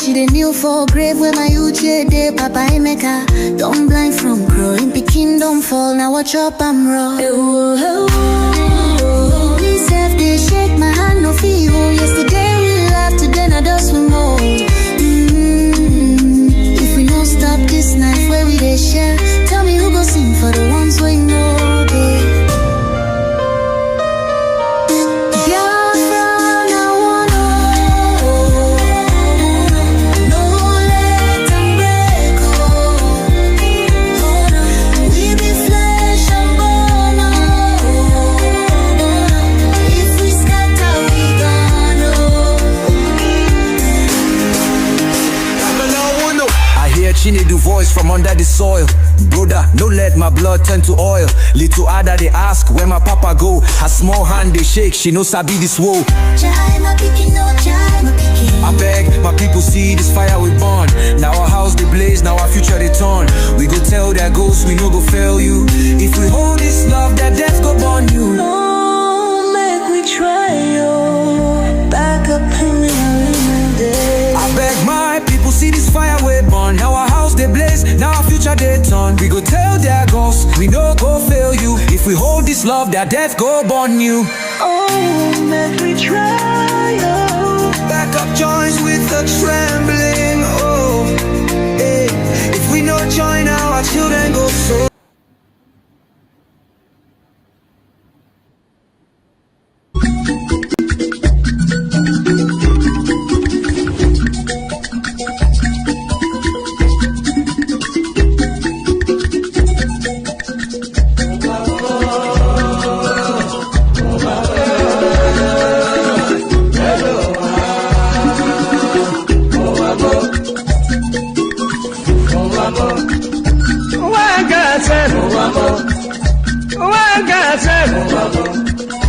she dey kneel for grave where my uche dey. Papa Emeka, don't blind from growing. Pikin don't fall, now watch up, I'm raw. Me self dey shake my hand, no feel. Yesterday we laughed, today na dust we mold. If we don't stop this night where we dey share, tell me who go sing for the ones we know. Chinedu voice from under the soil. Brother, no let my blood turn to oil. Little Ada they ask where my papa go. Her small hand they shake, she no sabi this woe. I beg my people see this fire we burn. Now our house they blaze, now our future they turn. We go tell their ghosts we no go fail you. If we hold this love, that death go burn you. No, make we try yo. Back up in the day. I beg my people see this fire we burn. Now our house they blaze, now our future they turn. We go tell their ghosts we no go fail you. If we hold this love, that death go burn you. Oh, make we try yo. Back up joints with the trembling. Oh, hey. If we no join now, our children go so.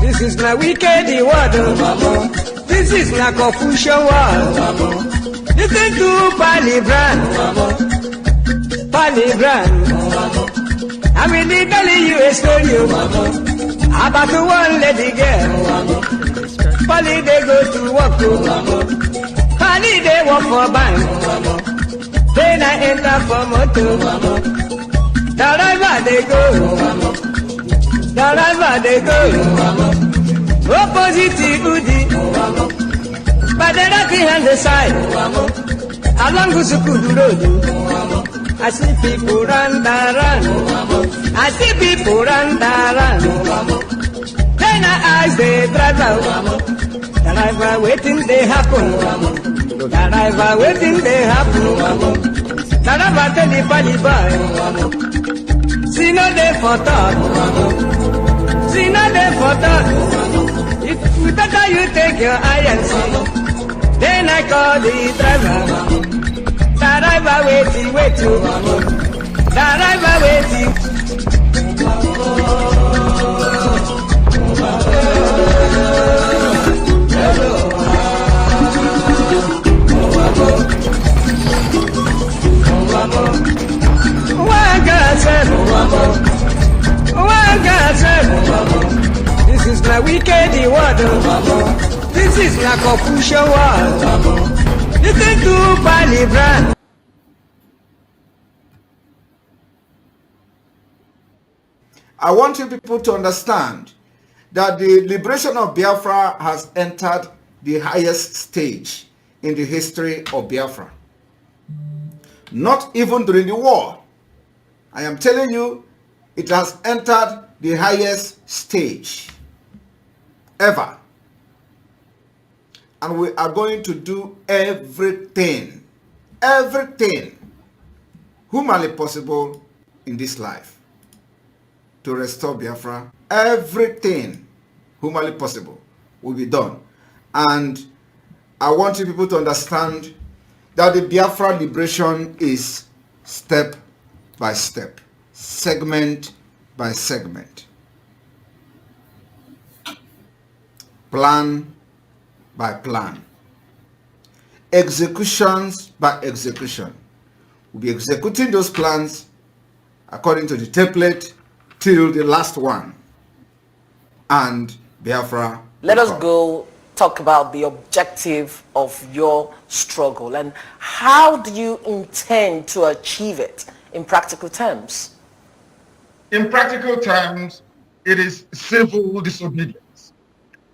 This is my wicked word. This is my confusion word. Listen to Palibran. I'm really telling you a story about the one lady girl. Pali they go to work. Pali they work for bank. Then I enter for motor. Driver they go. Driver they go. Opposite Udi. But the right hand the side. Along Gusukudu Road. I see people run. I see people run. Then I ask the driver waiting they happen. Driver waiting they happen. Driver tell the Pali boy. See no day for talk. See no day for talk. If better you take your eye and see. Then I call the driver. Driver waiting. Driver waiting. This is my wicked word. This is my confusion word. Listen to Palibran. I want you people to understand that the liberation of Biafra has entered the highest stage in the history of Biafra. Not even during the war. I am telling you, it has entered the highest stage ever. And we are going to do everything humanly possible in this life to restore Biafra. Everything humanly possible will be done. And I want you people to understand that the Biafra liberation is step by step, segment by segment, plan by plan, executions by execution. We'll be executing those plans according to the template till the last one. And Biafra. Let us go talk about the objective of your struggle and how do you intend to achieve it in practical terms? In practical terms, it is civil disobedience.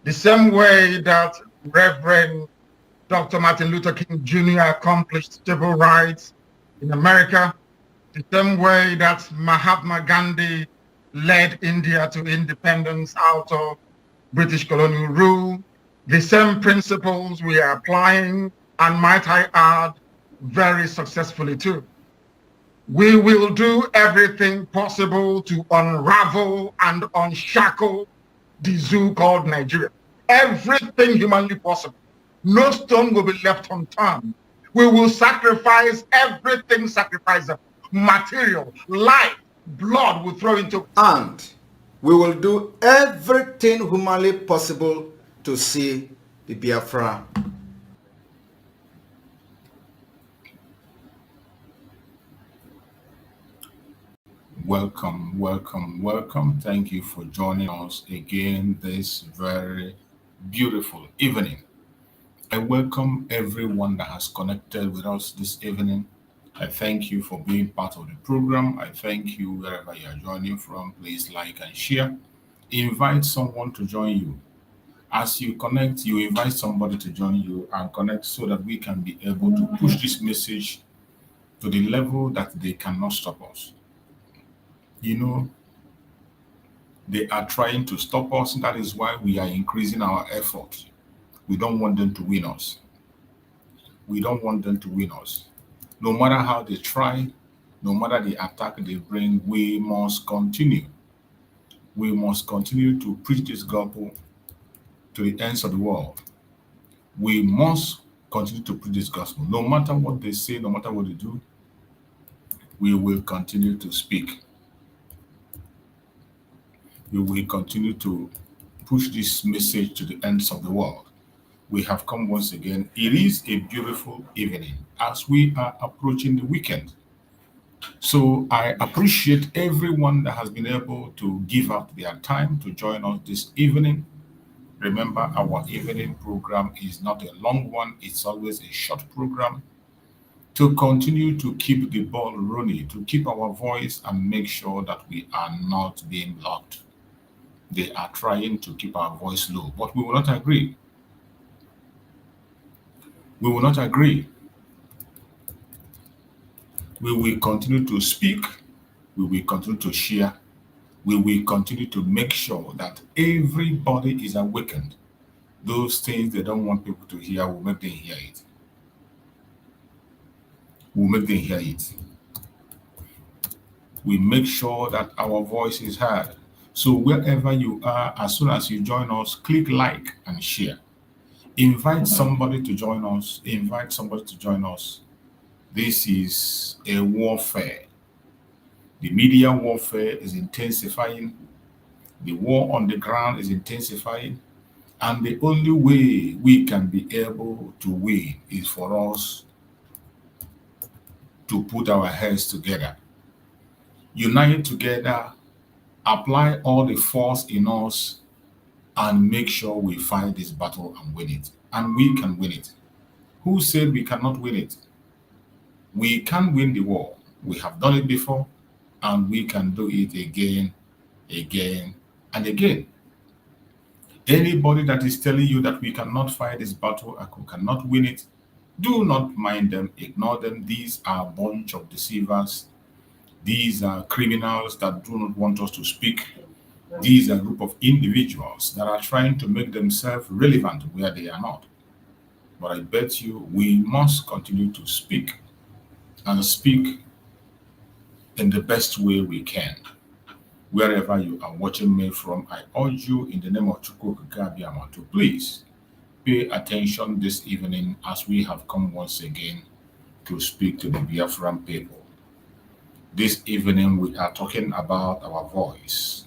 The same way that Reverend Dr. Martin Luther King Jr. accomplished civil rights in America, the same way that Mahatma Gandhi led India to independence out of British colonial rule, the same principles we are applying, and might I add, very successfully too. We will do everything possible to unravel and unshackle the zoo called Nigeria. Everything humanly possible. No stone will be left unturned. We will sacrifice everything sacrificable. Material, life, blood will throw into. And we will do everything humanly possible to see the Biafra. Welcome, welcome, welcome. Thank you for joining us again this very beautiful evening. I welcome everyone that has connected with us this evening. I thank you for being part of the program. I thank you wherever you are joining from. Please like and share. Invite someone to join you. As you connect, you invite somebody to join you and connect so that we can be able to push this message to the level that they cannot stop us. You know, they are trying to stop us. That is why we are increasing our effort. We don't want them to win us. We don't want them to win us. No matter how they try, no matter the attack they bring, we must continue. We must continue to preach this gospel to the ends of the world. We must continue to preach this gospel. No matter what they say, no matter what they do, we will continue to speak. We will continue to push this message to the ends of the world. We have come once again. It is a beautiful evening as we are approaching the weekend. So I appreciate everyone that has been able to give up their time to join us this evening. Remember, our evening program is not a long one. It's always a short program to continue to keep the ball rolling, to keep our voice and make sure that we are not being blocked. They are trying to keep our voice low, but we will not agree. We will not agree. We will continue to speak. We will continue to share. We will continue to make sure that everybody is awakened. Those things they don't want people to hear, we'll make them hear it. We'll make them hear it. We make sure that our voice is heard. So wherever you are, as soon as you join us, click like and share. Invite somebody to join us. Invite somebody to join us. This is a warfare. The media warfare is intensifying. The war on the ground is intensifying. And the only way we can be able to win is for us to put our heads together. Unite together, apply all the force in us, and make sure we fight this battle and win it. And we can win it. Who said we cannot win it? We can win the war. We have done it before, and we can do it again, again, and again. Anybody that is telling you that we cannot fight this battle and we cannot win it, do not mind them, ignore them. These are a bunch of deceivers. These are criminals that do not want us to speak. These are a group of individuals that are trying to make themselves relevant where they are not. But I bet you we must continue to speak and speak in the best way we can. Wherever you are watching me from, I urge you in the name of Chukwuka to please pay attention this evening as we have come once again to speak to the Biafran people. This evening we are talking about our voice.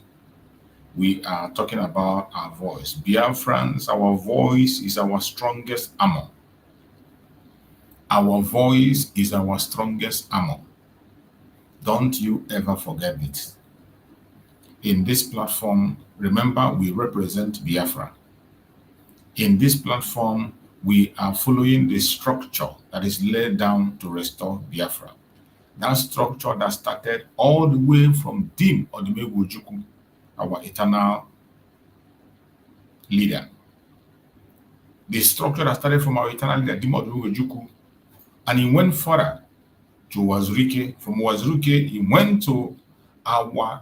We are talking about our voice. Biafrans, our voice is our strongest armor. Our voice is our strongest armor. Don't you ever forget it. In this platform, remember we represent Biafra. In this platform, we are following the structure that is laid down to restore Biafra. That structure that started all the way from Dim Odumegwu, our eternal leader. The structure that started from our eternal leader, Dim Odumegwu, and he went further to Wazirike. From Wazirike, he went to our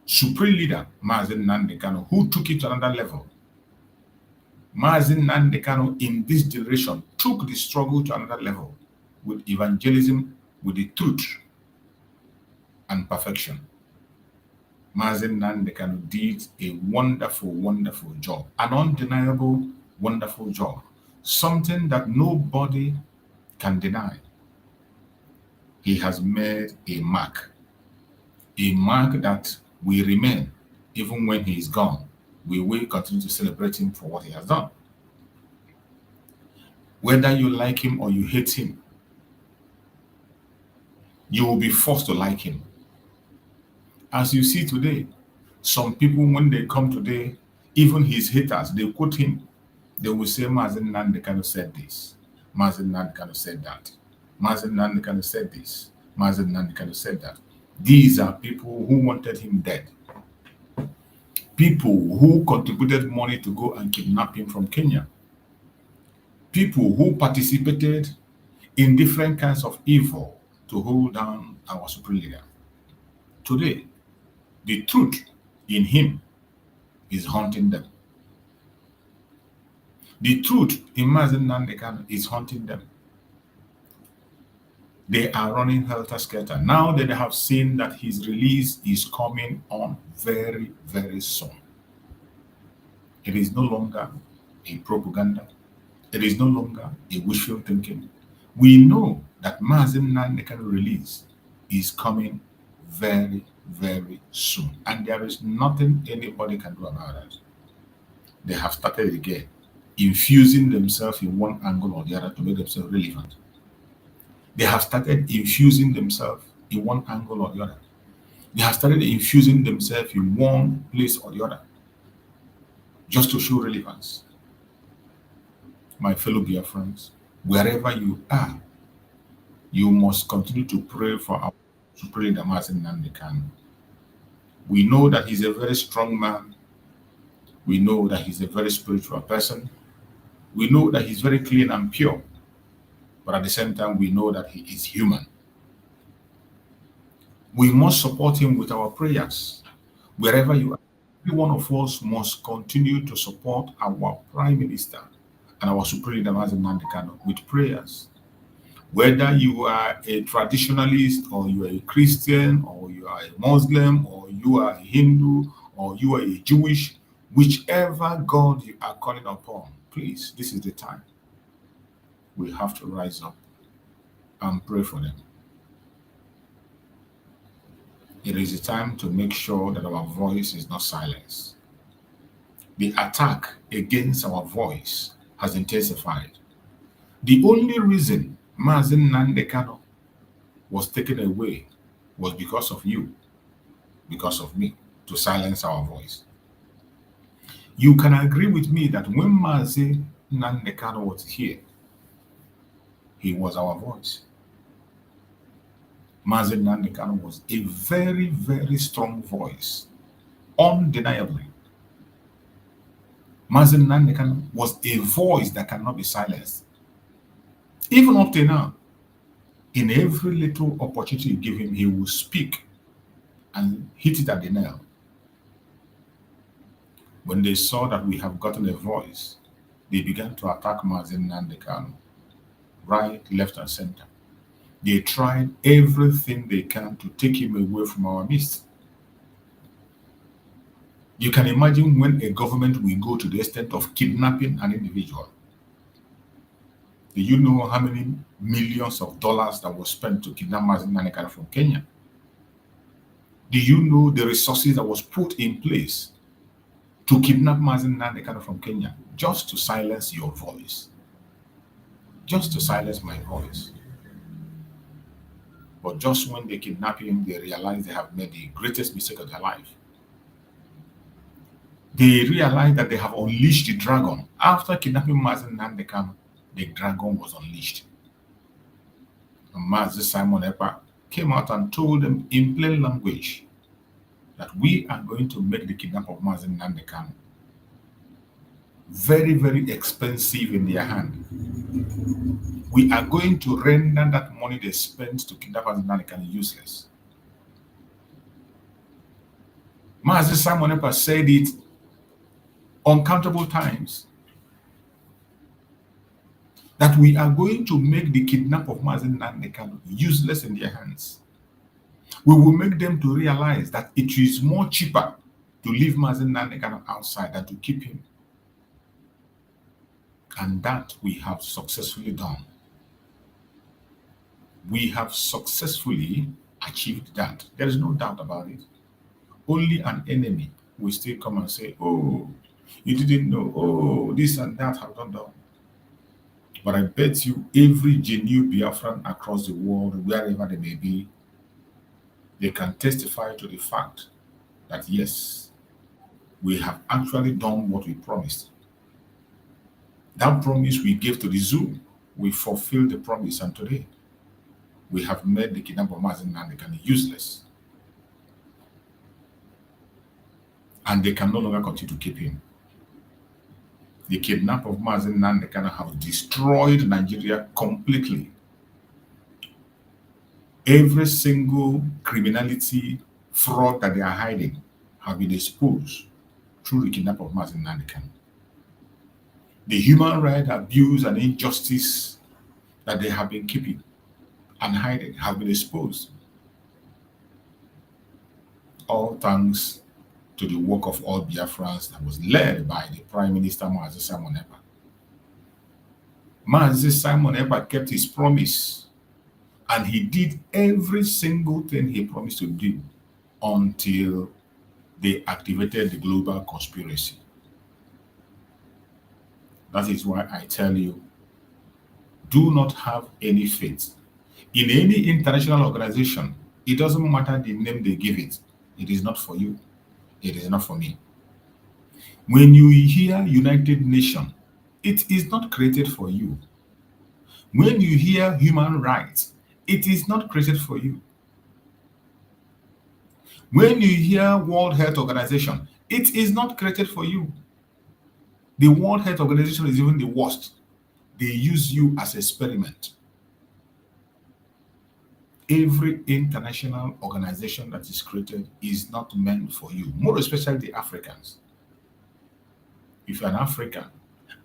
supreme leader, Mazen Nnamdi Kanu, who took it to another level. Mazen Nnamdi Kanu in this generation took the struggle to another level with evangelism, with the truth and perfection. Mazen Nnamdi Kanu did a wonderful, wonderful job, an undeniable, wonderful job, something that nobody can deny. He has made a mark that will remain even when he is gone. We will continue to celebrate him for what he has done. Whether you like him or you hate him, you will be forced to like him. As you see today, some people, when they come today, even his haters, they quote him. They will say, Mazen Nnamdi Kanu said this. Mazen Nnamdi Kanu said that. Mazen Nnamdi Kanu said this. Mazen Nnamdi Kanu said that. These are people who wanted him dead. People who contributed money to go and kidnap him from Kenya. People who participated in different kinds of evil to hold down our supreme leader. Today, the truth in him is haunting them. The truth in Mazen Nnamdi Kanu is haunting them. They are running helter-skelter. Now that they have seen that his release is coming on very, very soon. It is no longer a propaganda. It is no longer a wishful thinking. We know that Mazen Nnamdi Kanu release is coming very, very soon. And there is nothing anybody can do about it. They have started again, infusing themselves in one angle or the other to make themselves relevant. They have started infusing themselves in one angle or the other. They have started infusing themselves in one place or the other, just to show relevance. My fellow Biafrans, wherever you are, you must continue to pray for our Supreme Leader Mazen Nnamdi Kanu. We know that he's a very strong man. We know that he's a very spiritual person. We know that he's very clean and pure. But at the same time, we know that he is human. We must support him with our prayers. Wherever you are, every one of us must continue to support our Prime Minister and our Supreme Leader Mazen Nnamdi Kanu with prayers. Whether you are a traditionalist, or you are a Christian, or you are a Muslim, or you are a Hindu, or you are a Jewish, whichever God you are calling upon, please, this is the time. We have to rise up and pray for them. It is the time to make sure that our voice is not silenced. The attack against our voice has intensified. The only reason Mazen Nnamdi Kanu was taken away was because of you, because of me, to silence our voice. You can agree with me that when Mazen Nnamdi Kanu was here, he was our voice. Mazen Nnamdi Kanu was a very, very strong voice, undeniably. Mazen Nnamdi Kanu was a voice that cannot be silenced. Even up to now, in every little opportunity you give him, he will speak and hit it at the nail. When they saw that we have gotten a voice, they began to attack Mazen Nnamdi Kanu, right, left, and center. They tried everything they can to take him away from our midst. You can imagine when a government will go to the extent of kidnapping an individual. Do you know how many millions of dollars that was spent to kidnap Mazen Nnamdi Kanu from Kenya? Do you know the resources that was put in place to kidnap Mazen Nnamdi Kanu from Kenya just to silence your voice? Just to silence my voice. But just when they kidnap him, they realize they have made the greatest mistake of their life. They realized that they have unleashed the dragon. After kidnapping Mazi Nnamdi Kanu, the dragon was unleashed. And Mazi Simon Ekpa came out and told them in plain language that we are going to make the kidnap of Mazi Nnamdi Kanu very, very expensive in their hand. We are going to render that money they spent to kidnap Mazi Nnamdi Kanu useless. Mazi Simon Ekpa said it uncountable times that we are going to make the kidnap of Mazi Nnamdi Kanu useless in their hands. We will make them to realize that it is more cheaper to leave Mazi Nnamdi Kanu outside than to keep him. And that we have successfully done. We have successfully achieved that. There is no doubt about it. Only an enemy will still come and say, oh, you didn't know, oh, this and that have done. But I bet you every genuine Biafran across the world, wherever they may be, they can testify to the fact that yes, we have actually done what we promised. That promise we gave to the zoo, we fulfilled the promise, and today we have made the kidnap of Mazi Nnamdi Kanu useless. And they can no longer continue to keep him. The kidnap of Mazi Nnamdi Kanu has destroyed Nigeria completely. Every single criminality, fraud that they are hiding have been exposed through the kidnap of Mazi Nnamdi Kanu. The human rights abuse and injustice that they have been keeping and hiding have been exposed. All thanks to the work of all Biafrans that was led by the Prime Minister Mazi Simon Ekpa. Mazi Simon Ekpa kept his promise, and he did every single thing he promised to do until they activated the global conspiracy. That is why I tell you, do not have any faith in any international organization. It doesn't matter the name they give it. It is not for you. It is not for me. When you hear United Nations, it is not created for you. When you hear human rights, it is not created for you. When you hear World Health Organization, it is not created for you. The World Health Organization is even the worst. They use you as an experiment. Every international organization that is created is not meant for you, more especially the Africans. If you're an African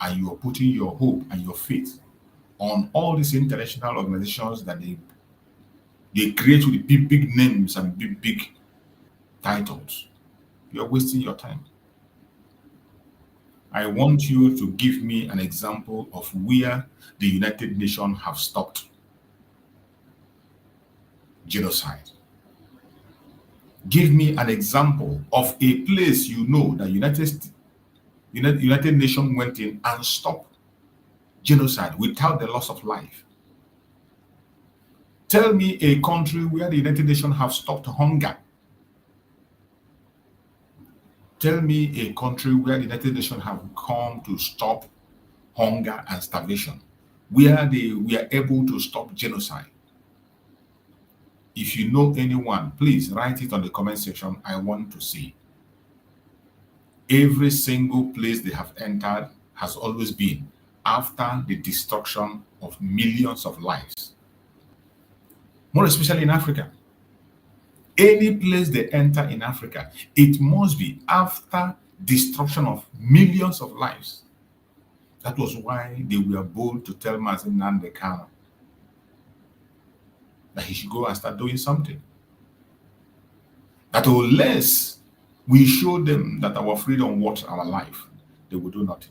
and you are putting your hope and your faith on all these international organizations that they create with big names and big titles, you're wasting your time. I want you to give me an example of where the United Nations have stopped genocide. Give me an example of a place you know that United Nations went in and stopped genocide without the loss of life. Tell me a country where the United Nations have stopped hunger. Tell me a country where the United Nations have come to stop hunger and starvation, where they were able to stop genocide. If you know anyone, please write it on the comment section. I want to see. Every single place they have entered has always been after the destruction of millions of lives, more especially in Africa. Any place they enter in Africa, it must be after destruction of millions of lives. That was why they were bold to tell Mazi Nnamdi Kanu that he should go and start doing something. That unless we show them that our freedom worth our life, they will do nothing.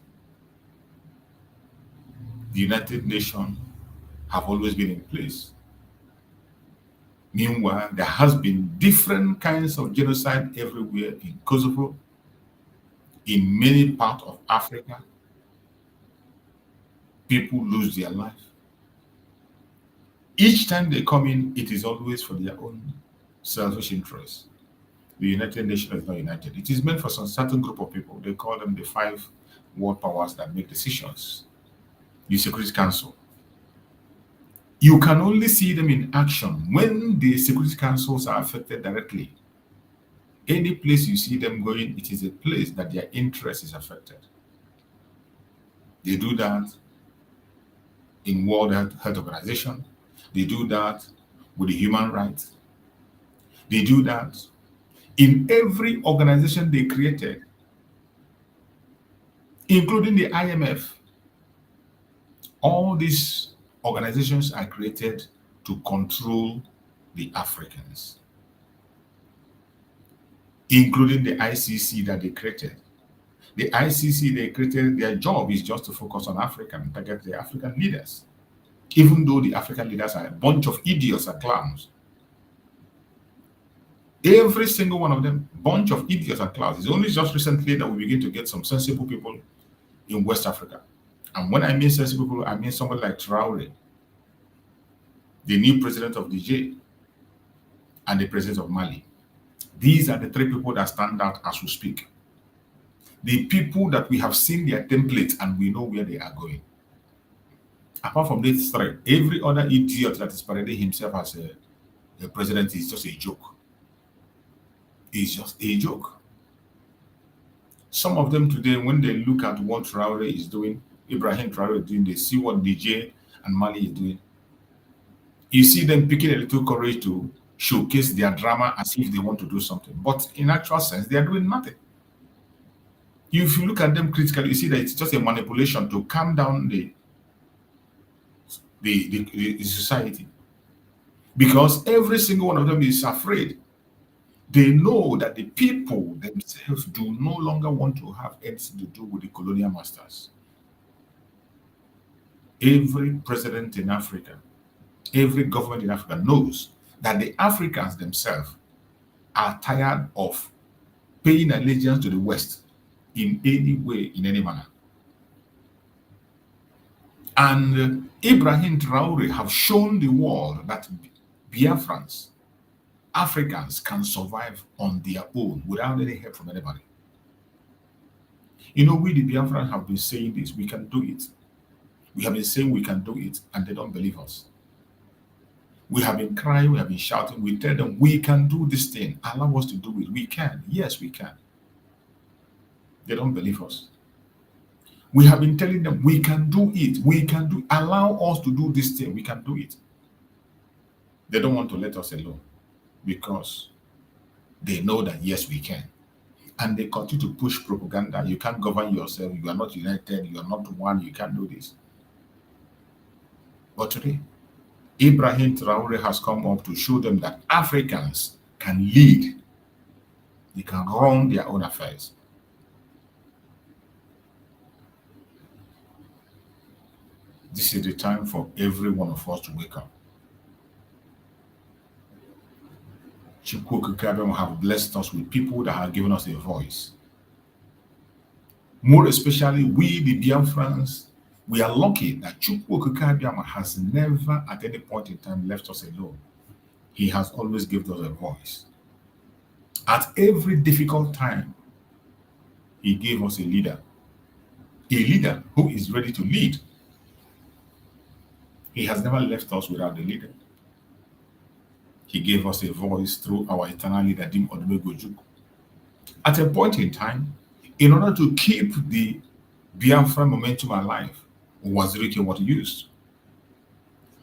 The United Nations have always been in place. Meanwhile, there has been different kinds of genocide everywhere in Kosovo, in many parts of Africa. People lose their life. Each time they come in, it is always for their own selfish interests. The United Nations is not united. It is meant for some certain group of people. They call them the 5 world powers that make decisions. The Security Council. You can only see them in action when the Security Councils are affected directly. Any place you see them going, it is a place that their interest is affected. They do that in World Health Organization. They do that with the human rights. They do that in every organization they created, including the IMF. All these organizations are created to control the Africans, including the ICC that they created. The ICC they created, their job is just to focus on Africa and target the African leaders, even though the African leaders are a bunch of idiots and clowns. Every single one of them, bunch of idiots and clowns. It's only just recently that we begin to get some sensible people in West Africa. And when I mean sensible people, I mean somebody like Traore, the new president of Niger, and the president of Mali. These are the 3 people that stand out as we speak. The people that we have seen their templates and we know where they are going. Apart from these 3, every other idiot that is parading himself as a president is just a joke. It's just a joke. Some of them today, when they look at what Traore is doing, Ibrahim Traore is doing, they see what Niger and Mali is doing. You see them picking a little courage to showcase their drama as if they want to do something. But in actual sense, they are doing nothing. If you look at them critically, you see that it's just a manipulation to calm down the society. Because every single one of them is afraid. They know that the people themselves do no longer want to have anything to do with the colonial masters. Every president in Africa, every government in Africa knows that the Africans themselves are tired of paying allegiance to the West in any way, in any manner. And Ibrahim Traore have shown the world that Biafrans, Africans can survive on their own without any help from anybody. You know, we the Biafrans have been saying this, we can do it. We have been saying we can do it, and they don't believe us. We have been crying, we have been shouting, we tell them we can do this thing, allow us to do it. We can, yes, we can. They don't believe us. We have been telling them we can do it, we can do, allow us to do this thing, we can do it. They don't want to let us alone because they know that yes, we can. And they continue to push propaganda. You can't govern yourself, you are not united, you are not one, you can't do this. But today, Ibrahim Traore has come up to show them that Africans can lead. They can run their own affairs. This is the time for every one of us to wake up. Chukwu have blessed us with people that have given us a voice. More especially, we, the Biafrans, we are lucky that Chukwu has never at any point in time left us alone. He has always given us a voice. At every difficult time, he gave us a leader who is ready to lead. He has never left us without a leader. He gave us a voice through our eternal leader, Dim Odumegwu. At a point in time, in order to keep the Biafra momentum alive, Wazirike was used.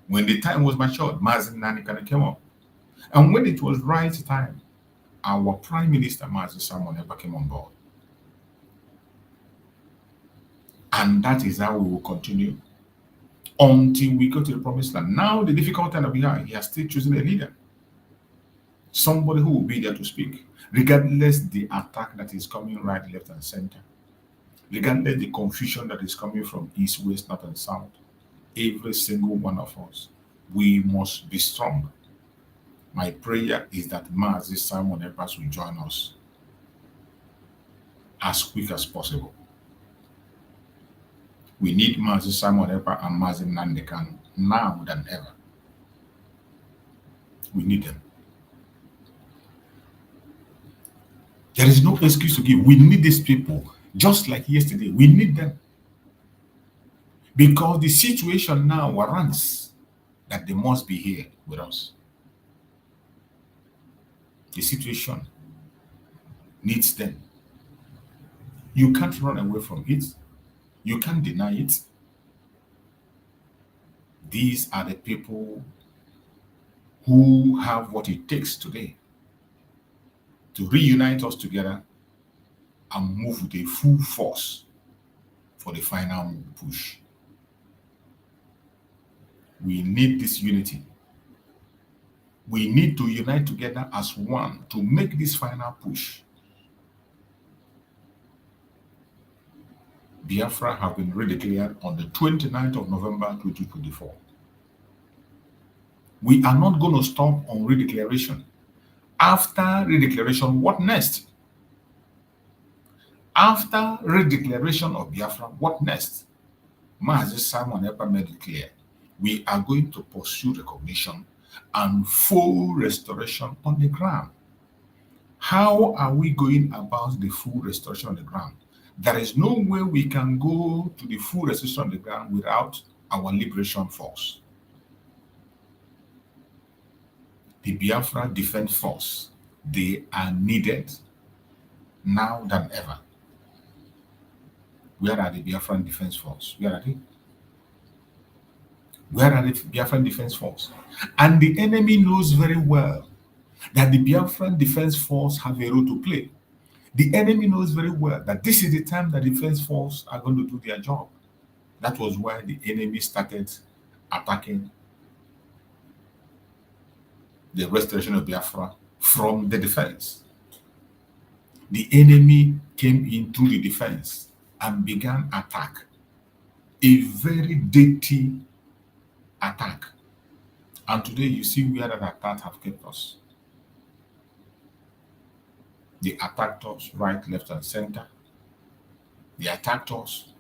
When the time was matured, Mazi Nnamdi came up. And when it was right time, our Prime Minister, Mazi Simon Ekpa, came on board. And that is how we will continue until we go to the promised land. Now, the difficult time that we have, he has still chosen a leader. Somebody who will be there to speak, regardless the attack that is coming right, left, and center. Regardless the confusion that is coming from east, west, north, and south. Every single one of us, we must be strong. My prayer is that Mazi Simon Ekpa will join us as quick as possible. We need Mazi Simon Ekpa and Mazi Nnamdi Kanu now than ever. We need them. There is no excuse to give. We need these people, just like yesterday. We need them. Because the situation now warrants that they must be here with us. The situation needs them. You can't run away from it. You can't deny it. These are the people who have what it takes today to reunite us together and move with a full force for the final push. We need this unity. We need to unite together as one to make this final push. Biafra have been redeclared on the 29th of November 2024. We are not going to stop on redeclaration. After redeclaration, what next? After redeclaration of Biafra, what next? Mazi Simon Ekpa made it clear. We are going to pursue recognition and full restoration on the ground. How are we going about the full restoration on the ground? There is no way we can go to the full restoration on the ground without our liberation force. The Biafra Defense Force, they are needed now than ever. Where are the Biafran Defense Force? Where are they? Where are the Biafran Defense Force? And the enemy knows very well that the Biafran Defense Force have a role to play. The enemy knows very well that this is the time that the Defense Force are going to do their job. That was why the enemy started attacking the restoration of Biafra from the defense. The enemy came in through the defense and began attack. A very dirty attack. And today you see where that attack have kept us. They attacked us right, left, and center. They attacked us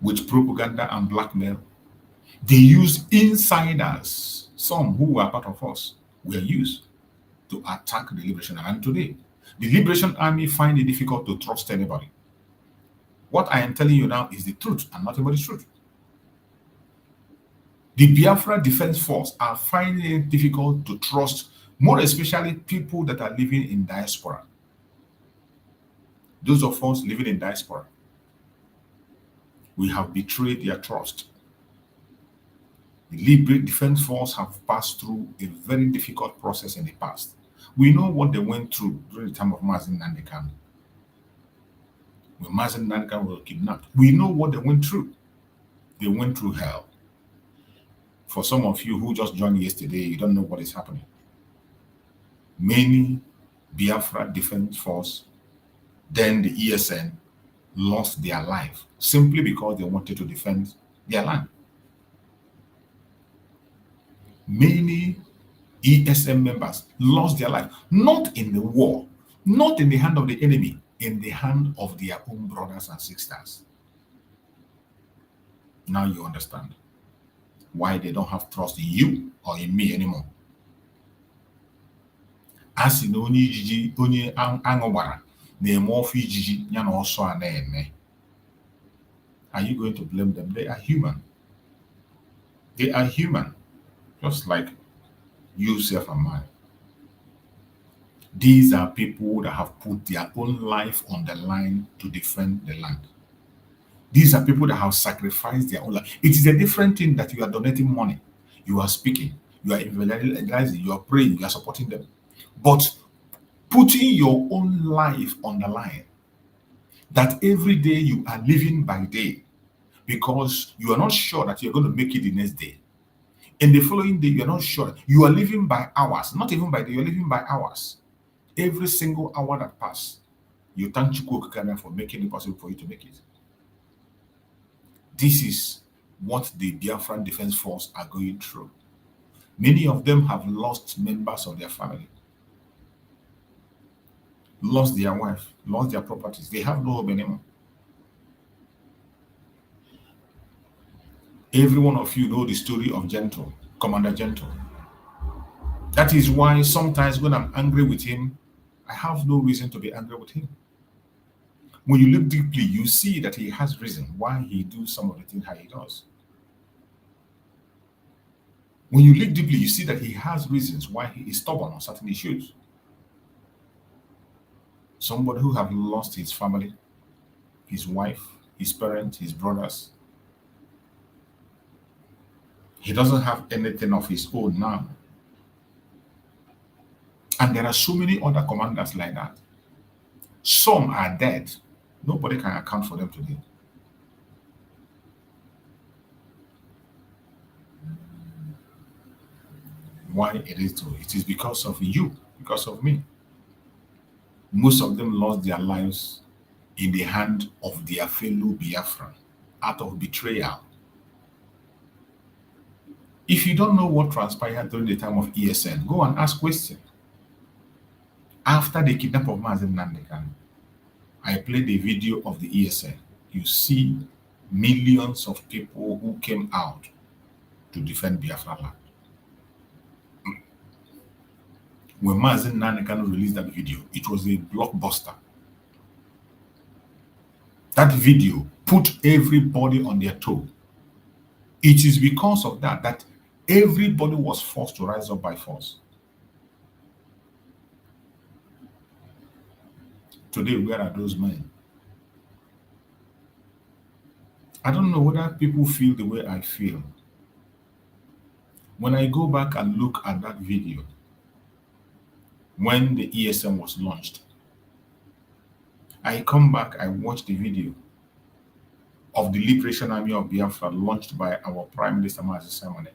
with propaganda and blackmail. They used insiders, some who were part of us, were used to attack the Liberation Army. And today, the Liberation Army find it difficult to trust anybody. What I am telling you now is the truth and nothing but the truth. The Biafra Defense Force are finding it difficult to trust, more especially people that are living in diaspora. Those of us living in diaspora, we have betrayed their trust. The Liberation Defense Force have passed through a very difficult process in the past. We know what they went through during the time of Mazi Nnamdi Kanu. When Mazi Nnamdi Kanu was kidnapped, we know what they went through. They went through hell. For some of you who just joined yesterday, you don't know what is happening. Many Biafra Defense Force, then the ESN, lost their life simply because they wanted to defend their land. Many ESM members lost their life, not in the war, not in the hand of the enemy, in the hand of their own brothers and sisters. Now you understand why they don't have trust in you or in me anymore. As in onye angobara na-eme ofu ijiji ya na ọsọ a na-eme. Are you going to blame them? They are human. They are human, just like you, self, and mine. These are people that have put their own life on the line to defend the land. These are people that have sacrificed their own life. It is a different thing that you are donating money, you are speaking, you are evangelizing, you are praying, you are supporting them. But putting your own life on the line, that every day you are living by day, because you are not sure that you're going to make it the next day. In the following day, you are not sure. You are living by hours, not even by day, you're living by hours. Every single hour that passes, you thank Chukwu for making it possible for you to make it. This is what the Biafran Defense Force are going through. Many of them have lost members of their family, lost their wife, lost their properties. They have no hope anymore. Every one of you know the story of Gentle, Commander Gentle. That is why sometimes when I'm angry with him, I have no reason to be angry with him. When you look deeply, you see that he has reason why he do some of the things how he does. When you look deeply, you see that he has reasons why he is stubborn on certain issues. Somebody who have lost his family, his wife, his parents, his brothers. He doesn't have anything of his own now. And there are so many other commanders like that. Some are dead. Nobody can account for them today. Why it is so? It is because of you, because of me. Most of them lost their lives in the hand of their fellow Biafran out of betrayal. If you don't know what transpired during the time of ESN, go and ask questions. After the kidnapping of Mazen Nandekan, I played a video of the ESN. You see millions of people who came out to defend Biafra land. When Mazen Nandekan released that video, it was a blockbuster. That video put everybody on their toe. It is because of that that everybody was forced to rise up by force. Today, where are those men? I don't know whether people feel the way I feel. When I go back and look at that video, when the ESM was launched, I come back, I watch the video of the Liberation Army of Biafra launched by our Prime Minister Mazi Simone.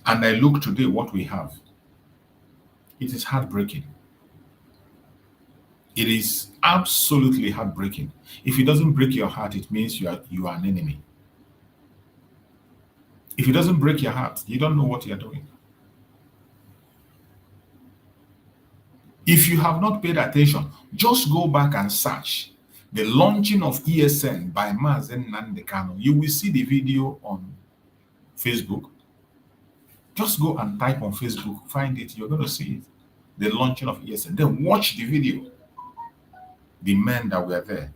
And I look today what we have. It is heartbreaking. It is absolutely heartbreaking. If it doesn't break your heart, it means you are an enemy. If it doesn't break your heart, you don't know what you're doing. If you have not paid attention, just go back and search the launching of ESN by Mazen Nandekano. You will see the video on Facebook. Just go and type on Facebook, find it, you're going to see it. The launching of ESN. Then watch the video. The men that were there.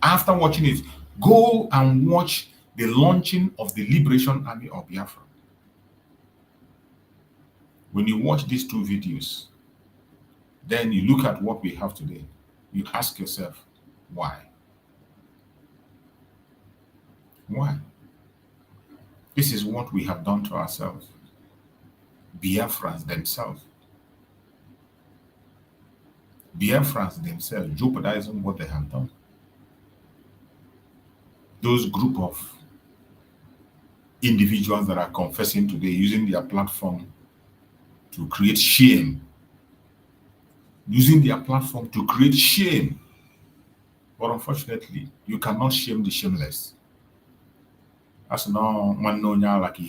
After watching it, go and watch the launching of the Liberation Army of Biafra. When you watch these two videos, then you look at what we have today, you ask yourself, why? Why? This is what we have done to ourselves. Biafrans themselves. Biafrans themselves jeopardizing what they have done. Those group of individuals that are confessing today, using their platform to create shame. Using their platform to create shame. But unfortunately, you cannot shame the shameless. That's no one no like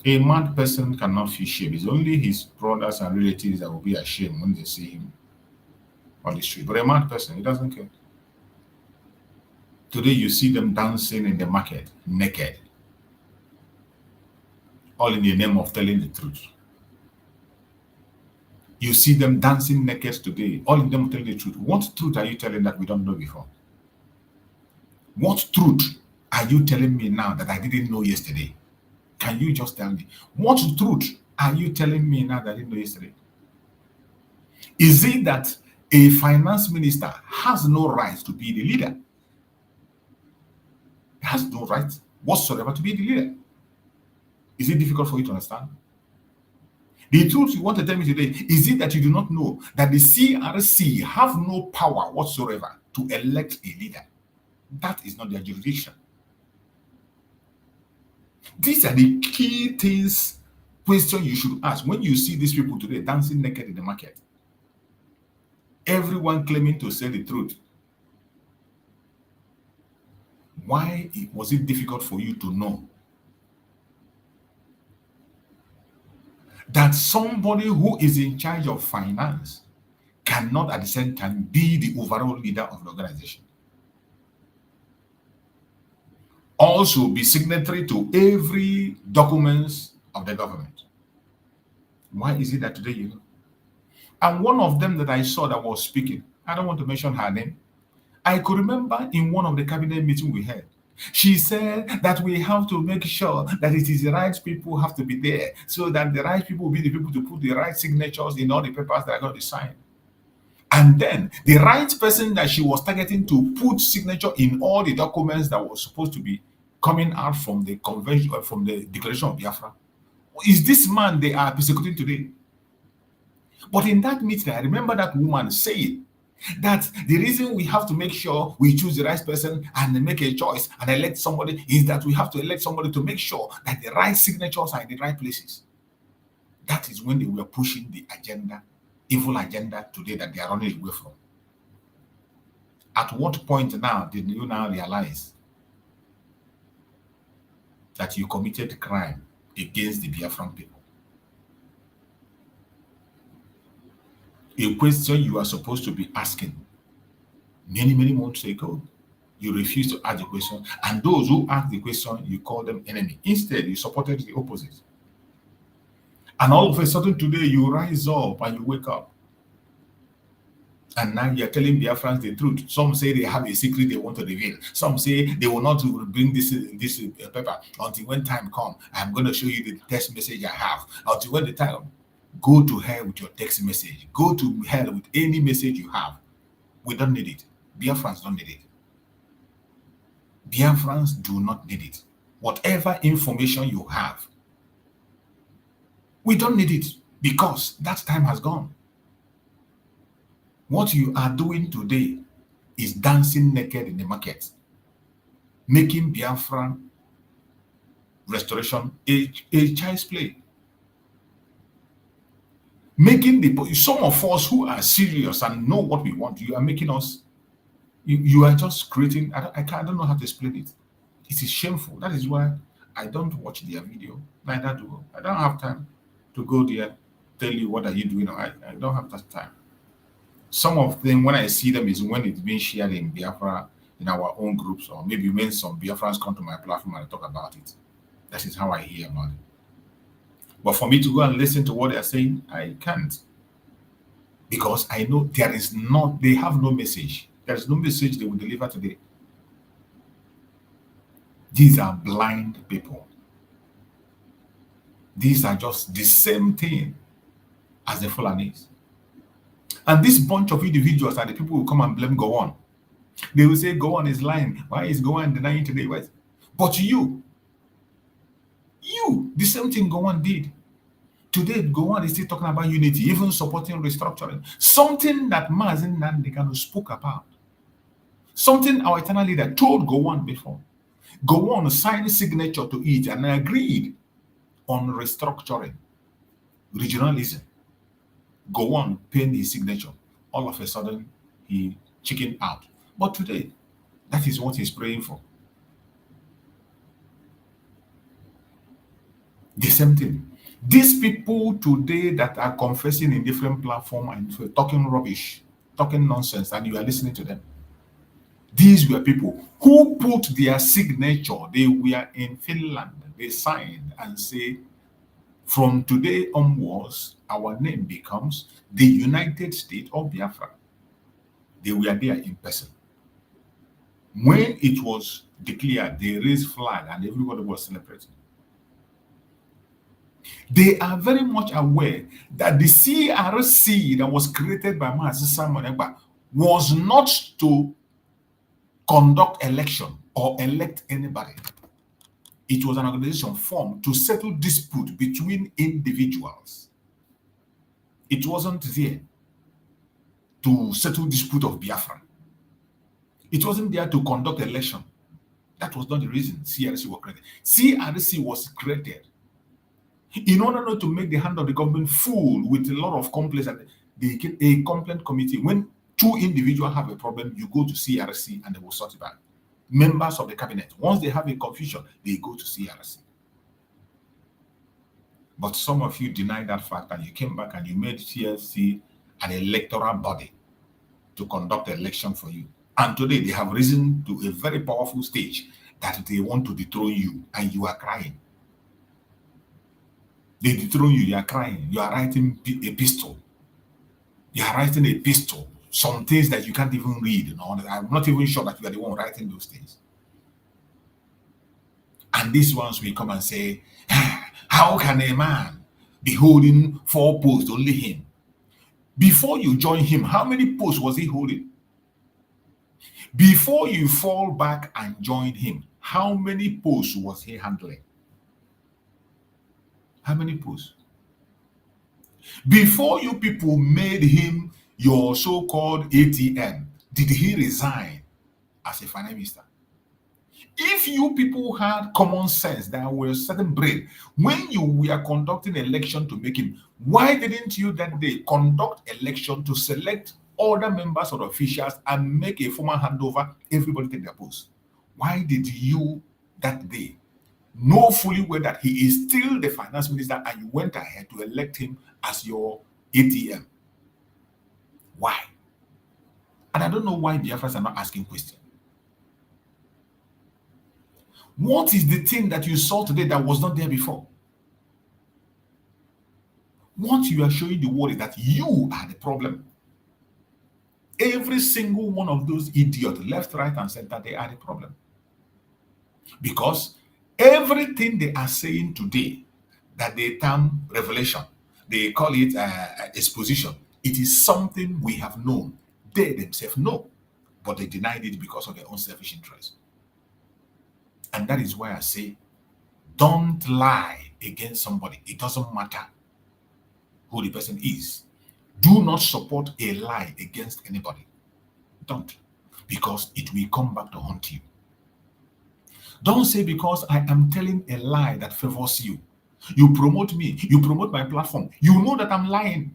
a mad person cannot feel shame. It's only his brothers and relatives that will be ashamed when they see him on the street. But a mad person, he doesn't care. Today you see them dancing in the market, naked. All in the name of telling the truth. You see them dancing naked today, all in the name of telling the truth. What truth are you telling that we don't know before? What truth are you telling me now that I didn't know yesterday? Can you just tell me? What truth are you telling me now that I didn't know yesterday? Is it that a finance minister has no right to be the leader? He has no right whatsoever to be the leader. Is it difficult for you to understand? The truth you want to tell me today, is it that you do not know that the CRC have no power whatsoever to elect a leader? That is not their jurisdiction. These are the key things, question you should ask when you see these people today dancing naked in the market. Everyone claiming to say the truth. Why was it difficult for you to know that somebody who is in charge of finance cannot at the same time be the overall leader of the organization? Also be signatory to every documents of the government. Why is it that today you know? And one of them that I saw that was speaking, I don't want to mention her name. I could remember in one of the cabinet meetings we had, she said that we have to make sure that it is the right people have to be there so that the right people will be the people to put the right signatures in all the papers that are going to be signed. And then the right person that she was targeting to put signature in all the documents that was supposed to be coming out from the convention or from the Declaration of Biafra is this man they are persecuting today. But in that meeting, I remember that woman saying that the reason we have to make sure we choose the right person and make a choice and elect somebody is that we have to elect somebody to make sure that the right signatures are in the right places. That is when they were pushing the agenda, evil agenda today that they are running away from. At what point now did you now realize that you committed crime against the Biafran people? A question you are supposed to be asking many months ago. You refuse to ask the question, and those who ask the question, you call them enemy. Instead, you supported the opposite. And all of a sudden today, you rise up and you wake up. And now you're telling Biafrans the truth. Some say they have a secret they want to reveal. Some say they will not bring this paper until when time comes. I'm going to show you the text message I have. Until when the time, go to hell with your text message. Go to hell with any message you have. We don't need it. Biafrans don't need it. Biafrans do not need it. Whatever information you have, we don't need it because that time has gone. What you are doing today is dancing naked in the market, making Biafra restoration a child's play. Making some of us who are serious and know what we want, you are making us, you are just creating, I don't know how to explain it. It is shameful. That is why I don't watch their video. Neither do I. I don't have time to go there, tell you what are you doing. I don't have that time. Some of them, when I see them, is when it's being shared in Biafra, in our own groups, or maybe when some Biafrans come to my platform and I talk about it. That is how I hear about it. But for me to go and listen to what they are saying, I can't. Because I know they have no message. There is no message they will deliver today. These are blind people. These are just the same thing as the Fulanis. And this bunch of individuals are the people who come and blame Gowon. They will say Gowon is lying. Why is Gowon denying today? But you, the same thing Gowon did. Today, Gowon is still talking about unity, even supporting restructuring. Something that Mazen Nandekano spoke about. Something our eternal leader told Gowon before. Gowon signed signature to it and agreed on restructuring, regionalism. Gowon paid his signature. All of a sudden, he chickened out. But today, that is what he's praying for. The same thing. These people today that are confessing in different platforms and talking rubbish, talking nonsense, and you are listening to them. These were people who put their signature. They were in Finland. They signed and say, from today onwards, our name becomes the United States of Biafra. They were there in person. When it was declared, they raised flag and everybody was celebrating. They are very much aware that the CRC that was created by Mazi Simon Ekpa was not to conduct election or elect anybody. It was an organization formed to settle dispute between individuals. It wasn't there to settle dispute of Biafra. It wasn't there to conduct election. That was not the reason CRC was created. CRC was created in order not to make the hand of the government full with a lot of complaints. A complaint committee, when two individuals have a problem, you go to CRC and they will sort it out. Members of the cabinet, once they have a confusion, they go to CRC. But some of you denied that fact and you came back and you made CRC an electoral body to conduct the election for you. And today they have risen to a very powerful stage that they want to dethrone you and you are crying. They dethrone you, you are crying, you are writing a pistol. You are writing a pistol. Some things that you can't even read. You know? I'm not even sure that you are the one writing those things. And these ones will come and say, how can a man be holding 4 posts, only him? Before you join him, how many posts was he holding? Before you fall back and join him, how many posts was he handling? How many posts? Before you people made him your so-called ATM, did he resign as a finance minister? If you people had common sense, there were a certain brain, when you were conducting election to make him, why didn't you that day conduct election to select other members or officials and make a formal handover, everybody take their post? Why did you that day know fully well that he is still the finance minister and you went ahead to elect him as your ATM? Why? And I don't know why Biafrans are not asking questions. What is the thing that you saw today that was not there before? What you are showing the world is that you are the problem. Every single one of those idiots, left, right, and center, they are the problem. Because everything they are saying today that they term revelation, they call it exposition, it is something we have known. They themselves know, but they denied it because of their own selfish interest. And that is why I say, don't lie against somebody. It doesn't matter who the person is. Do not support a lie against anybody. Don't. Because it will come back to haunt you. Don't say because I am telling a lie that favors you. You promote me. You promote my platform. You know that I'm lying.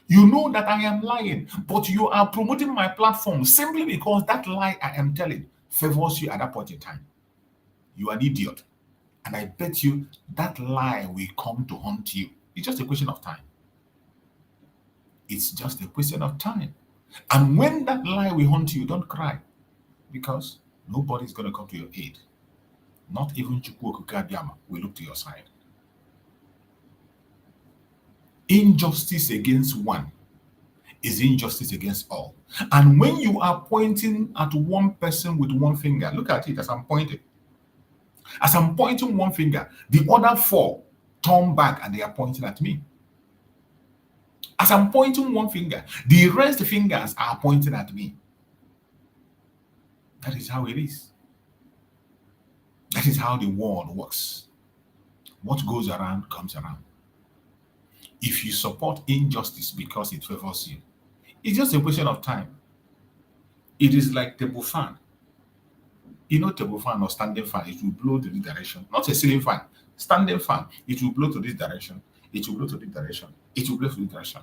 You know that I am lying. But you are promoting my platform simply because that lie I am telling favors you at that point in time. You are an idiot. And I bet you that lie will come to haunt you. It's just a question of time. It's just a question of time. And when that lie will haunt you, don't cry. Because nobody's going to come to your aid. Not even Chukwu Okukabiyama will look to your side. Injustice against one is injustice against all. And when you are pointing at one person with one finger, look at it as I'm pointing. As I'm pointing one finger, the other 4 turn back and they are pointing at me. As I'm pointing one finger, the rest fingers are pointing at me. That is how it is. That is how the world works. What goes around comes around. If you support injustice because it favors you, it's just a question of time. It is like table fan. You know, table fan or standing fan, it will blow to this direction. Not a ceiling fan, standing fan. It will blow to this direction. It will blow to this direction. It will blow to this direction.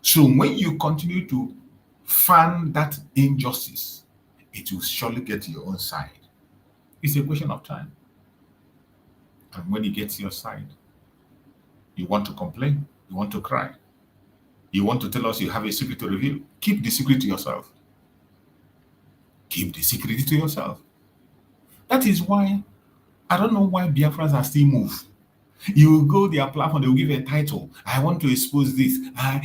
So when you continue to fan that injustice, it will surely get to your own side. It's a question of time. And when it gets to your side, you want to complain, you want to cry, you want to tell us you have a secret to reveal. Keep the secret to yourself. Keep the secret to yourself. That is why, I don't know why Biafrans are still moved. You will go their platform, they will give a title. I want to expose this.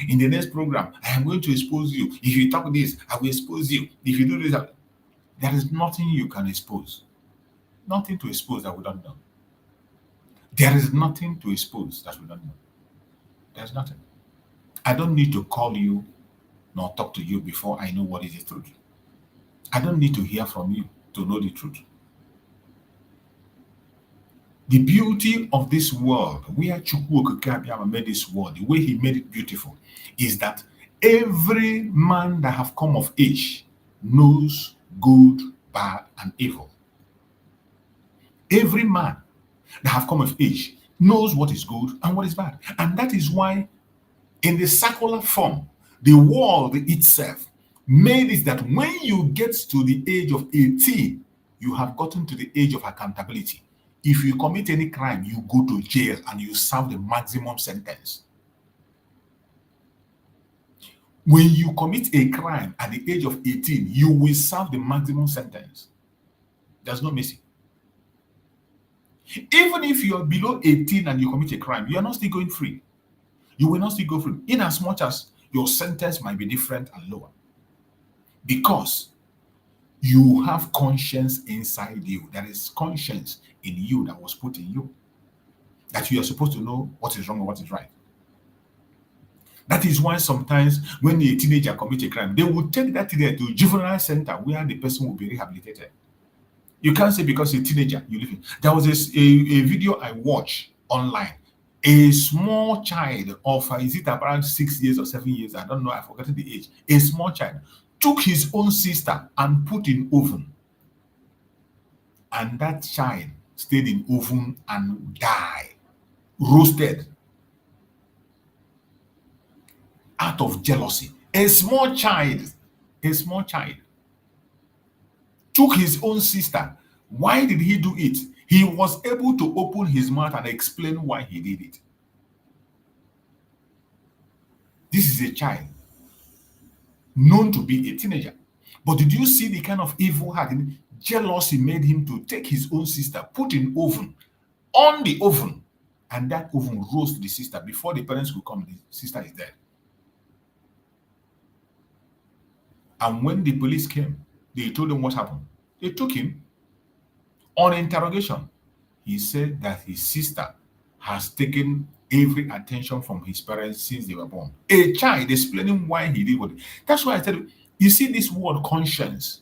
In the next program, I am going to expose you. If you talk this, I will expose you. If you do this, there is nothing you can expose. Nothing to expose that we don't know. There is nothing to expose that we don't know. There's nothing. I don't need to call you nor talk to you before I know what is the truth. I don't need to hear from you to know the truth. The beauty of this world, where Chukwu Okukabiyama made this world, the way he made it beautiful, is that every man that have come of age knows good, bad, and evil. Every man that have come of age knows what is good and what is bad. And that is why in the circular form, the world itself made it that when you get to the age of 18, you have gotten to the age of accountability. If you commit any crime, you go to jail and you serve the maximum sentence. When you commit a crime at the age of 18, you will serve the maximum sentence. There's no mercy. Even if you are below 18 and you commit a crime, you are not still going free. You will not still go free, in as much as your sentence might be different and lower. Because you have conscience inside you. There is conscience in you that was put in you. That you are supposed to know what is wrong and what is right. That is why sometimes when a teenager commits a crime, they will take that teenager to a juvenile center where the person will be rehabilitated. You can't say because a teenager you live in. There was a video I watched online. A small child of, is it around 6 years or 7 years? I don't know. I've forgotten the age. A small child took his own sister and put in oven. And that child stayed in oven and died, roasted, out of jealousy. A small child took his own sister. Why did he do it? He was able to open his mouth and explain why he did it. This is a child known to be a teenager. But did you see the kind of evil heart? Jealousy made him to take his own sister, put in oven, on the oven, and that oven roast the sister. Before the parents could come, the sister is dead. And when the police came, they told him what happened. They took him. On interrogation, he said that his sister has taken every attention from his parents since they were born. A child explaining why he did what. That's why I tell you see this word conscience.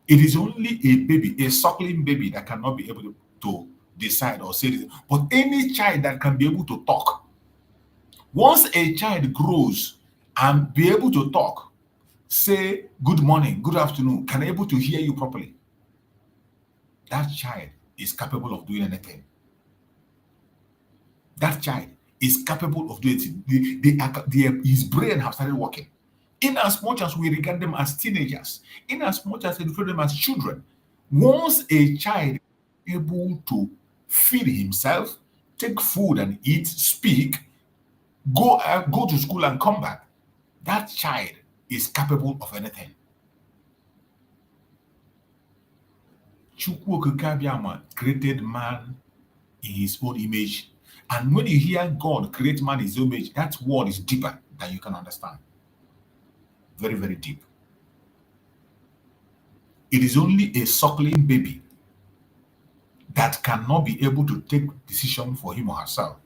It is only a baby, a suckling baby, that cannot be able to decide or say this. But any child that can be able to talk, once a child grows and be able to talk, say good morning, good afternoon, can able to hear you properly, that child is capable of doing anything. That child is capable of doing it. His brain has started working. In as much as we regard them as teenagers, in as much as we regard them as children, once a child is able to feed himself, take food and eat, speak, go to school and come back, that child is capable of anything. Chukwu Okike Abiama created man in his own image. And when you hear God create man in his own image, that word is deeper than you can understand. Very, very deep. It is only a suckling baby that cannot be able to take decision for him or herself.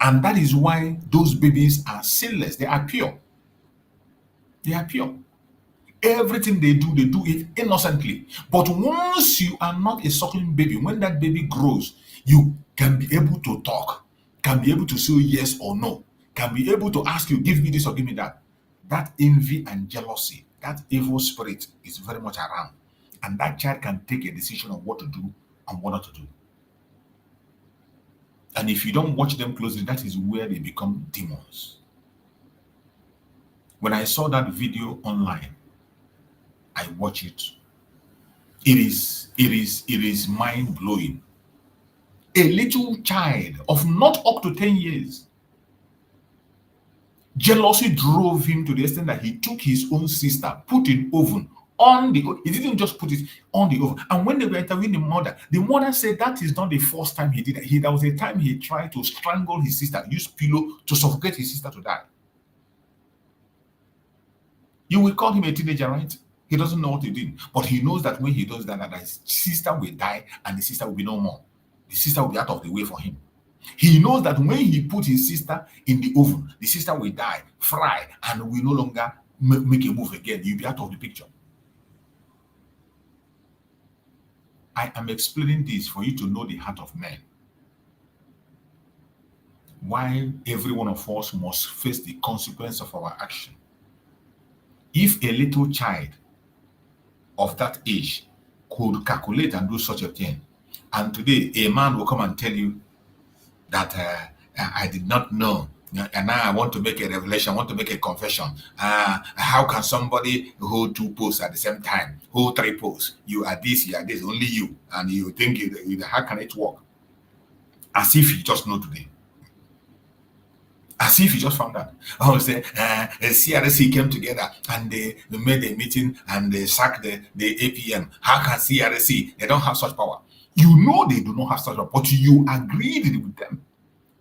And that is why those babies are sinless. They are pure. They are pure. Everything they do it innocently. But once you are not a suckling baby, when that baby grows, you can be able to talk, can be able to say yes or no, can be able to ask you, give me this or give me that. That envy and jealousy, that evil spirit is very much around. And that child can take a decision on what to do and what not to do. And if you don't watch them closely, that is where they become demons. When I saw that video online, I watched it. It is mind-blowing. A little child of not up to 10 years. Jealousy drove him to the extent that he took his own sister, put in oven on the oven. He didn't just put it on the oven. And when they were interviewing the mother said that is not the first time he did that. There was a time he tried to strangle his sister, use pillow to suffocate his sister to die. You will call him a teenager, right? He doesn't know what he did. But he knows that when he does that his sister will die and the sister will be no more. The sister will be out of the way for him. He knows that when he put his sister in the oven, the sister will die, fry, and will no longer make a move again. You'll be out of the picture. I am explaining this for you to know the heart of man. Why every one of us must face the consequence of our action. If a little child of that age could calculate and do such a thing, and today a man will come and tell you that I did not know, and now I want to make a revelation, I want to make a confession. How can somebody hold 2 posts at the same time, hold 3 posts? You are this, only you, and you think, how can it work? As if you just know today. As if you just found out. I would say, CRC came together and they made a meeting and they sacked the APM. How can CRC? They don't have such power. You know they do not have such a, but you agreed with them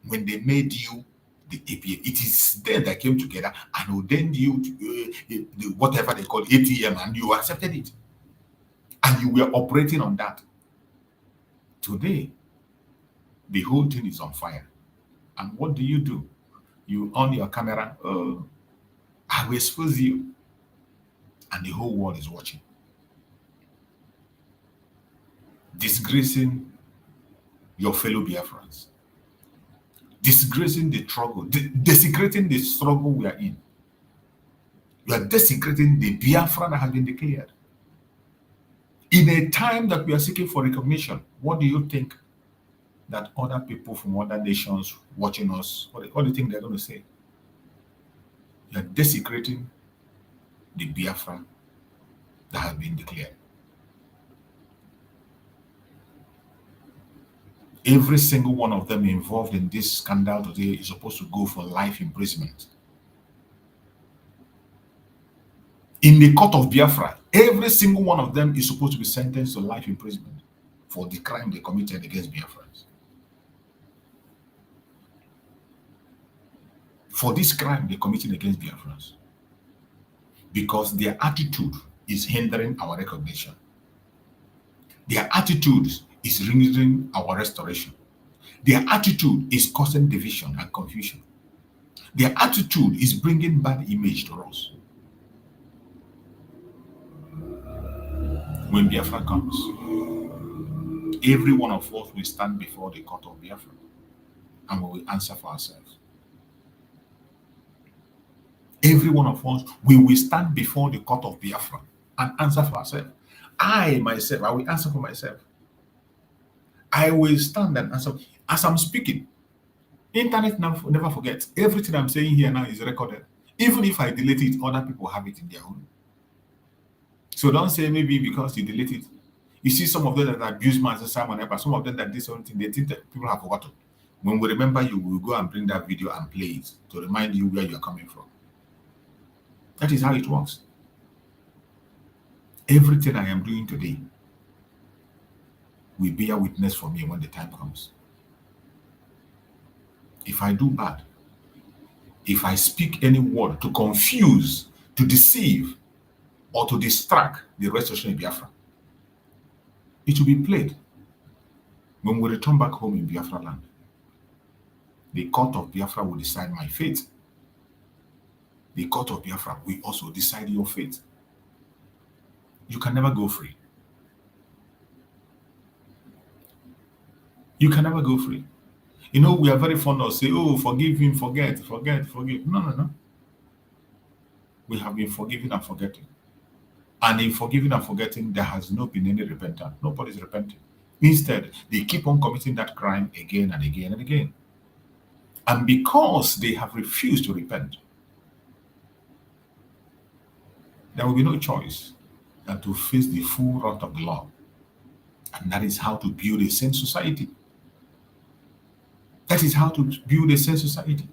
when they made you the APA. It is them that came together and ordained you to whatever they call ATM, and you accepted it. And you were operating on that. Today, the whole thing is on fire. And what do? You on your camera, I will expose you. And the whole world is watching. Disgracing your fellow Biafrans. Disgracing the struggle, desecrating the struggle we are in. You are desecrating the Biafra that has been declared. In a time that we are seeking for recognition, what do you think that other people from other nations watching us, what do you think they're going to say? You are desecrating the Biafra that has been declared. Every single one of them involved in this scandal today is supposed to go for life imprisonment. In the court of Biafra, every single one of them is supposed to be sentenced to life imprisonment for the crime they committed against Biafrans. For this crime they committed against Biafrans. Because their attitude is hindering our recognition. Their attitude is hindering our restoration. Their attitude is causing division and confusion. Their attitude is bringing bad image to us. When Biafra comes, every one of us will stand before the court of Biafra and we will answer for ourselves. Every one of us, we will stand before the court of Biafra and answer for ourselves. I myself, I will answer for myself. I will stand and answer. As I'm speaking, internet never forgets. Everything I'm saying here now is recorded. Even if I delete it, other people have it in their own. So don't say maybe because you delete it. You see some of them that abuse Master Simon, but some of them that did something, they think that people have forgotten. When we remember you, we'll go and bring that video and play it to remind you where you're coming from. That is how it works. Everything I am doing today will bear witness for me when the time comes. If I do bad, if I speak any word to confuse, to deceive, or to distract the restoration of Biafra, it will be played when we return back home in Biafra land. The court of Biafra will decide my fate. The court of Biafra will also decide your fate. You can never go free. You can never go free. You know, we are very fond of saying, oh, forgive him, forget. No. We have been forgiving and forgetting. And in forgiving and forgetting, there has not been any repentance. Nobody's repenting. Instead, they keep on committing that crime again and again and again. And because they have refused to repent, there will be no choice than to face the full wrath of the law. And that is how to build a sane society. That is how to build a sane society.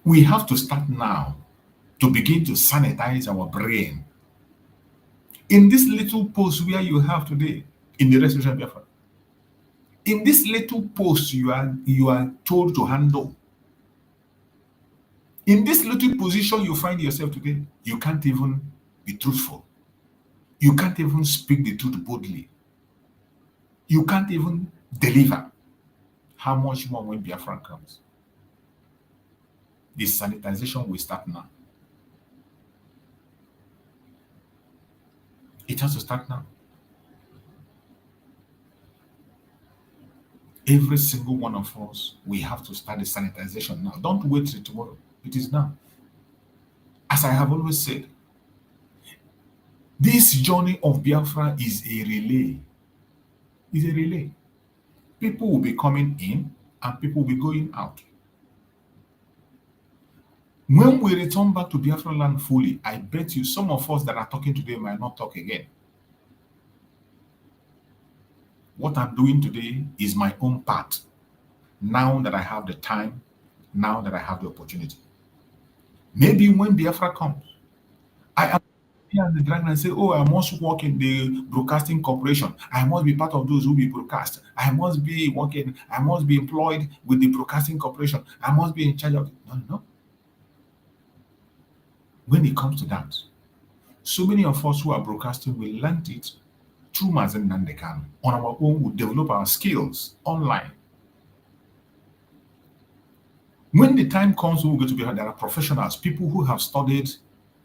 We have to start now to begin to sanitize our brain. In this little post where you have today, in the restoration of Biafra, in this little post you are told to handle, in this little position you find yourself today, you can't even be truthful. You can't even speak the truth boldly. You can't even deliver. How much more when Biafra comes? The sanitization will start now. It has to start now. Every single one of us, we have to start the sanitization now. Don't wait till tomorrow. It is now. As I have always said, this journey of Biafra is a relay. It's a relay. People will be coming in and people will be going out. When we return back to Biafra land fully, I bet you some of us that are talking today might not talk again. What I'm doing today is my own part. Now that I have the time, now that I have the opportunity. Maybe when Biafra comes, I am Yeah, the dragon and say, oh, I must work in the broadcasting corporation. I must be part of those who be broadcast. I must be working, I must be employed with the broadcasting corporation. I must be in charge of it. No, no, no. When it comes to that, so many of us who are broadcasting, we learned it through Mazen Nandekan. On our own, we develop our skills online. When the time comes, we will go to be there are professionals, people who have studied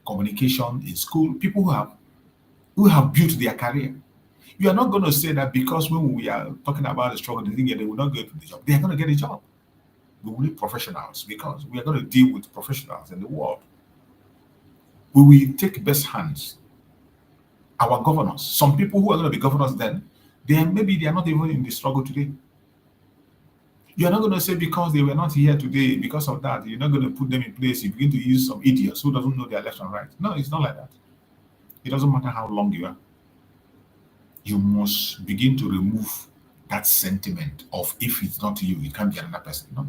communication in school, people who have built their career. You are not going to say that because when we are talking about the struggle, they will not get the job. They are going to get a job. We will need professionals because we are going to deal with professionals in the world. We will take best hands. Our governors, some people who are going to be governors then, maybe they are not even in the struggle today. You are not going to say because they were not here today, because of that, you're not going to put them in place. You begin to use some idiots who doesn't know their left and right. No, it's not like that. It doesn't matter how long you are. You must begin to remove that sentiment of if it's not you, it can't be another person. No.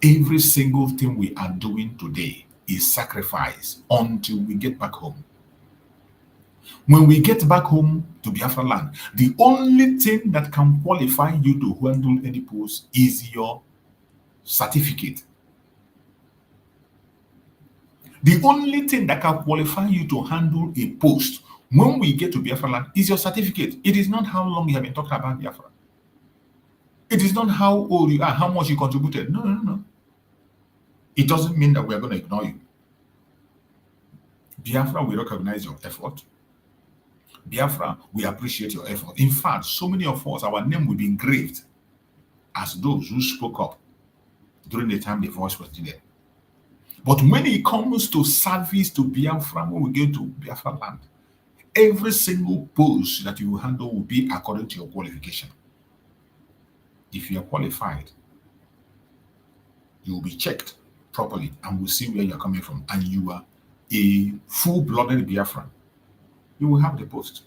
Every single thing we are doing today is sacrifice until we get back home. When we get back home to Biafra land, the only thing that can qualify you to handle any post is your certificate. The only thing that can qualify you to handle a post when we get to Biafra land is your certificate. It is not how long you have been talking about Biafra. It is not how old you are, how much you contributed. No, no, no. It doesn't mean that we are going to ignore you. Biafra, we recognize your effort. Biafra, we appreciate your effort. In fact, so many of us, our name will be engraved as those who spoke up during the time the voice was needed. But when it comes to service to Biafra, when we get to Biafra land, every single post that you will handle will be according to your qualification. If you are qualified, you will be checked properly and we'll see where you're coming from. And you are a full-blooded Biafran, you will have the post.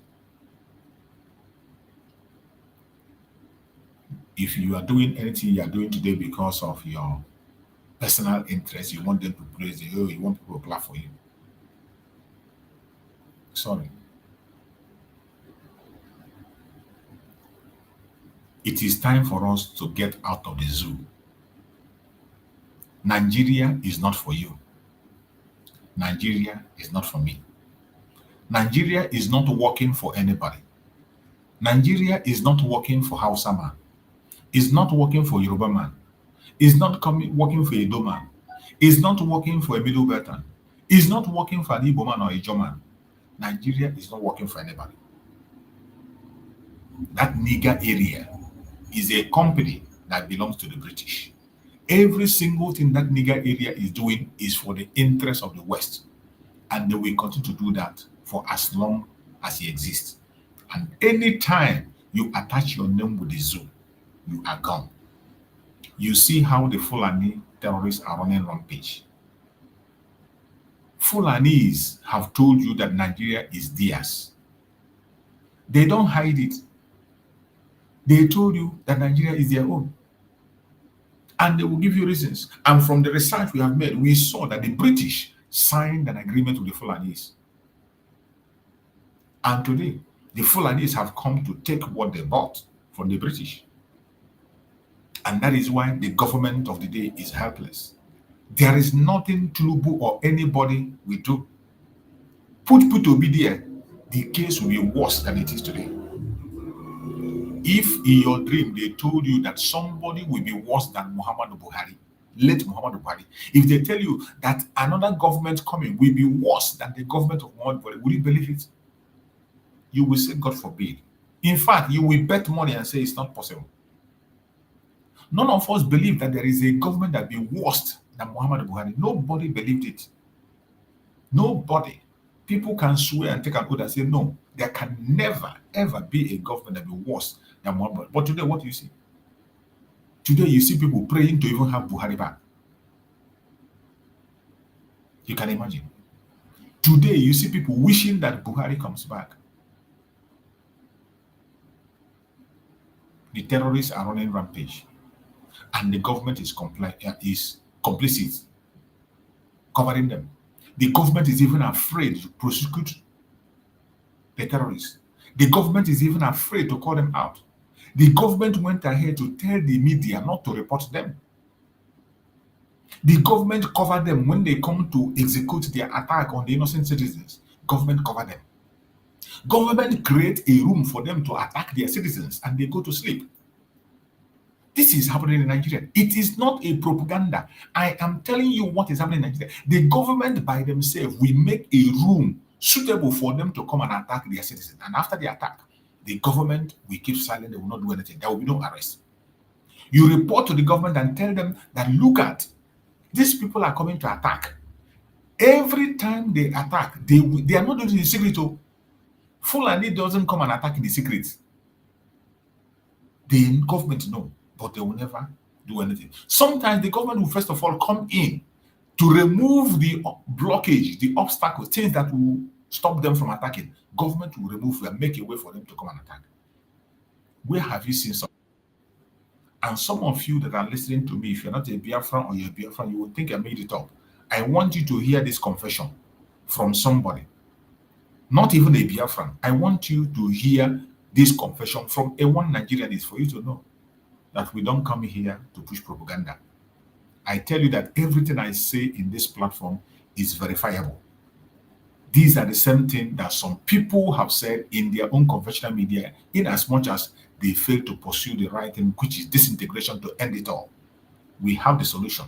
If you are doing anything you are doing today because of your personal interest, you want them to praise you, you want people to clap for you. Sorry. It is time for us to get out of the zoo. Nigeria is not for you. Nigeria is not for me. Nigeria is not working for anybody. Nigeria is not working for Hausa man. It's not working for Yoruba man. It's not working for Edo man. It's not working for a Middle Beltan. It's not working for an Igbo man or a Ijaw man. Nigeria is not working for anybody. That nigger area is a company that belongs to the British. Every single thing that nigger area is doing is for the interest of the West. And they will continue to do that for as long as it exists. And anytime you attach your name with the zoo, you are gone. You see how the Fulani terrorists are running rampage. Fulanis have told you that Nigeria is theirs. They don't hide it. They told you that Nigeria is their own. And they will give you reasons. And from the research we have made, we saw that the British signed an agreement with the Fulanis. And today, the Fulanis have come to take what they bought from the British. And that is why the government of the day is helpless. There is nothing Tinubu or anybody will do. Put Obi there, the case will be worse than it is today. If in your dream they told you that somebody will be worse than Muhammadu Buhari, late Muhammadu Buhari, if they tell you that another government coming will be worse than the government of Muhammadu Buhari, will you believe it? You will say, God forbid. In fact, you will bet money and say it's not possible. None of us believe that there is a government that will be worse than Muhammadu Buhari. Nobody believed it. Nobody. People can swear and take an oath and say, no, there can never, ever be a government that will be worse than Muhammadu Buhari. But today, what do you see? Today, you see people praying to even have Buhari back. You can imagine. Today, you see people wishing that Buhari comes back. The terrorists are running rampage. And the government is complicit, covering them. The government is even afraid to prosecute the terrorists. The government is even afraid to call them out. The government went ahead to tell the media not to report them. The government covered them when they come to execute their attack on the innocent citizens. Government covered them. Government create a room for them to attack their citizens and they go to sleep. This is happening in Nigeria. It is not a propaganda. I am telling you what is happening in Nigeria. The government by themselves will make a room suitable for them to come and attack their citizens. And after the attack, the government will keep silent. They will not do anything. There will be no arrest. You report to the government and tell them that, look at, these people are coming to attack. Every time they attack, they are not doing it in secret. Fulani doesn't come and attack in the secret. The government know, but they will never do anything. Sometimes the government will first of all come in to remove the blockage, the obstacles, things that will stop them from attacking. Government will remove and make a way for them to come and attack. Where have you seen some? And some of you that are listening to me, if you're not a Biafran or you're a Biafran, you will think I made it up. I want you to hear this confession from somebody, not even a Biafran. I want you to hear this confession from a one Nigerian, is for you to know that we don't come here to push propaganda. I tell you that everything I say in this platform is verifiable. These are the same thing that some people have said in their own conventional media, in as much as they fail to pursue the right thing, which is disintegration, to end it all. We have the solution.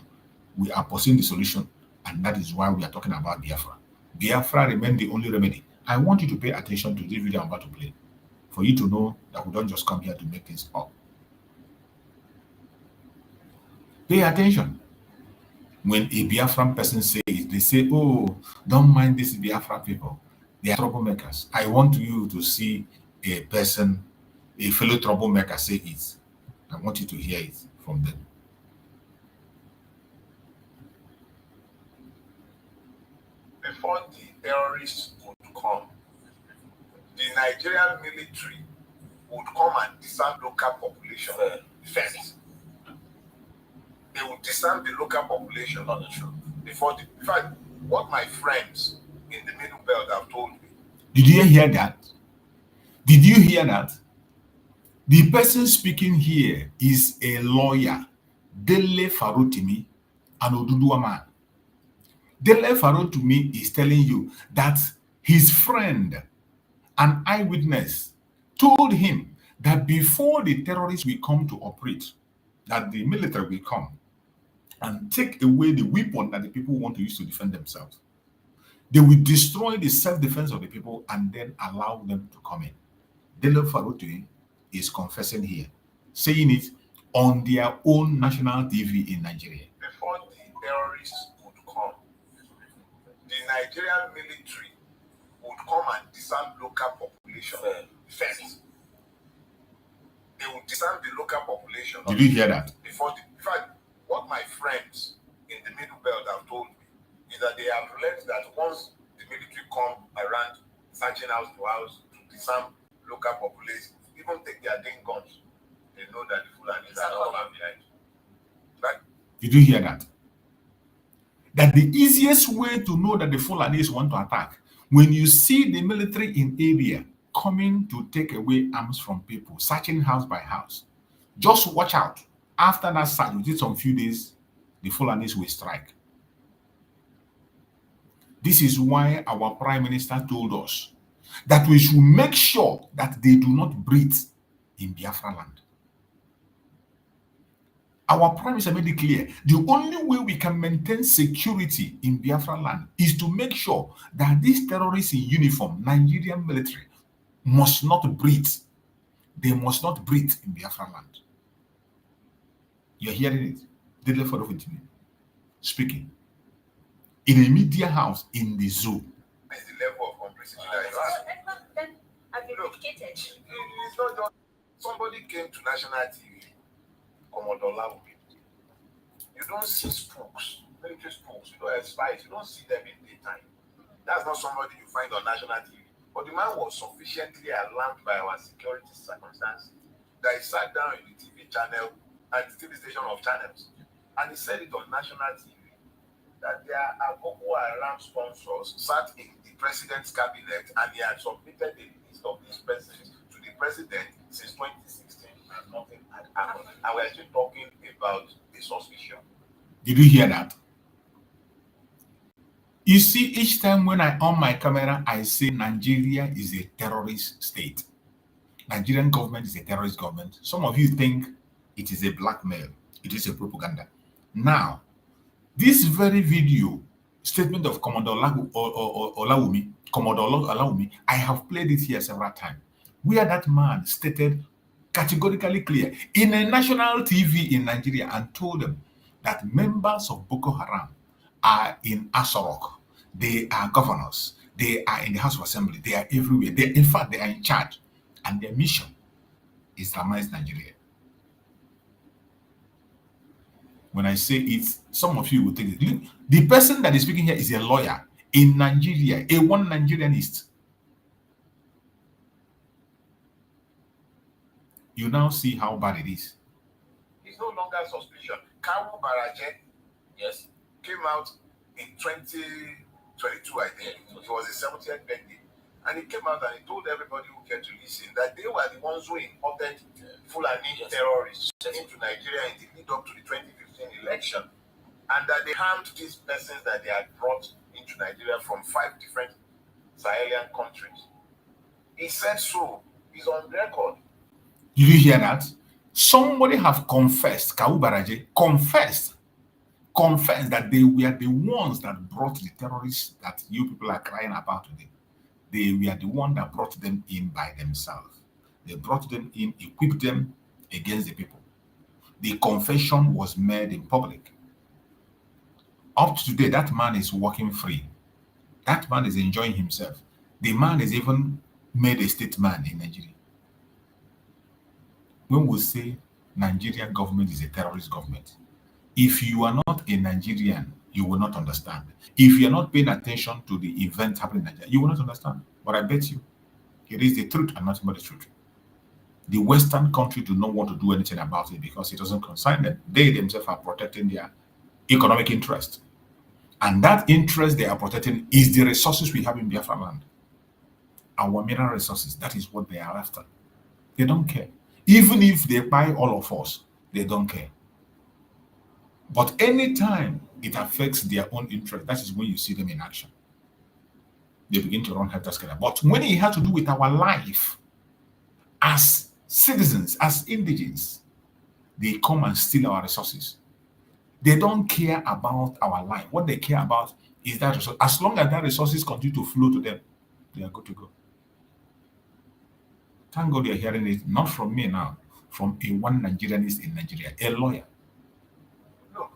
We are pursuing the solution, and that is why we are talking about Biafra. Biafra remains the only remedy. I want you to pay attention to this video I'm about to play, for you to know that we don't just come here to make things up. Pay attention. When a Biafran person says, they say, oh, don't mind these Biafra people. They are troublemakers. I want you to see a person, a fellow troublemaker say it. I want you to hear it from them. Before the terrorists would come, the Nigerian military would come and disarm local population first. They would disarm the local population before the. In fact, what my friends in the Middle Belt have told me. Did you hear that? Did you hear that? The person speaking here is a lawyer, Dele Farotimi, an Oduduwa man. Dele Farotimi is telling you that his friend, an eyewitness, told him that before the terrorists will come to operate, that the military will come and take away the weapon that the people want to use to defend themselves. They will destroy the self-defense of the people and then allow them to come in. Dele Farotimi is confessing here, saying it on their own national TV in Nigeria. Before the terrorists would come, the Nigerian military would come and disarm local population first. They would disarm the local population. Did you hear that? Before the, in fact, what my friends in the Middle Belt have told me is that they have learned that once the military come around searching house to house to disarm local population, even take their ding guns, they know that the Fulanis are not coming behind. Right? Did you hear that? That the easiest way to know that the Fulanis want to attack, when you see the military in area coming to take away arms from people, searching house by house, just watch out. After that search, within some few days, the Fulanis will strike. This is why our Prime Minister told us that we should make sure that they do not breathe in Biafra land. Our Prime Minister made it clear, the only way we can maintain security in Biafra land is to make sure that these terrorists in uniform, Nigerian military, must not breathe. They must not breathe in Biafra land. You're hearing it. Dele Farotimi speaking in a media house in the zoo. It's the level of complexity that you have. Look, it's not just somebody came to national TV, Commodore Laomi. You don't see spooks, military spooks, you don't have spies, you don't see them in daytime. That's not somebody you find on national TV. But the man was sufficiently alarmed by our security circumstances that he sat down in the TV channel and the TV station of channels, and he said it on national TV that there are Boko Haram sponsors sat in the president's cabinet and he had submitted a list of these persons to the president since 2016 and nothing had happened. And we're still talking about a suspicion. Did you hear that? You see, each time when I on my camera, I say Nigeria is a terrorist state. Nigerian government is a terrorist government. Some of you think it is a blackmail. It is a propaganda. Now, this very video statement of Commodore Olawumi, I have played it here several times, where that man stated categorically clear in a national TV in Nigeria and told them that members of Boko Haram are in Asorok. They are governors. They are in the House of Assembly. They are everywhere. In fact, they are in charge. And their mission is Islamize Nigeria. When I say it, some of you will take it. The person that is speaking here is a lawyer in Nigeria, a one Nigerianist. You now see how bad it is. It's no longer suspicion. Kawu Baraje, yes, came out in 2022, I think. It was his 70th birthday. And he came out and he told everybody who cared to listen that they were the ones who imported Fulani terrorists into Nigeria in the lead up to the 2015 election. And that they harmed these persons that they had brought into Nigeria from 5 different Sahelian countries. He said so. He's on record. Did you hear that? Somebody have confessed, Kawu Baraje confessed that they were the ones that brought the terrorists that you people are crying about today. They were the one that brought them in by themselves. They brought them in, equipped them against the people. The confession was made in public. Up to today, that man is walking free. That man is enjoying himself. The man is even made a statesman in Nigeria. When we say Nigerian government is a terrorist government, if you are not a Nigerian, you will not understand. If you are not paying attention to the events happening in Nigeria, you will not understand. But I bet you, it is the truth and nothing but the truth. The Western country do not want to do anything about it because it doesn't concern them. They themselves are protecting their economic interest. And that interest they are protecting is the resources we have in Biafra land. Our mineral resources, that is what they are after. They don't care. Even if they buy all of us, they don't care. But anytime it affects their own interest, that is when you see them in action. They begin to run helter-skelter. But when it has to do with our life as citizens, as indigents, they come and steal our resources. They don't care about our life. What they care about is that resource. As long as that resources continue to flow to them, they are good to go. Thank God you're hearing it, not from me now, from a one Nigerianist in Nigeria, a lawyer. Look,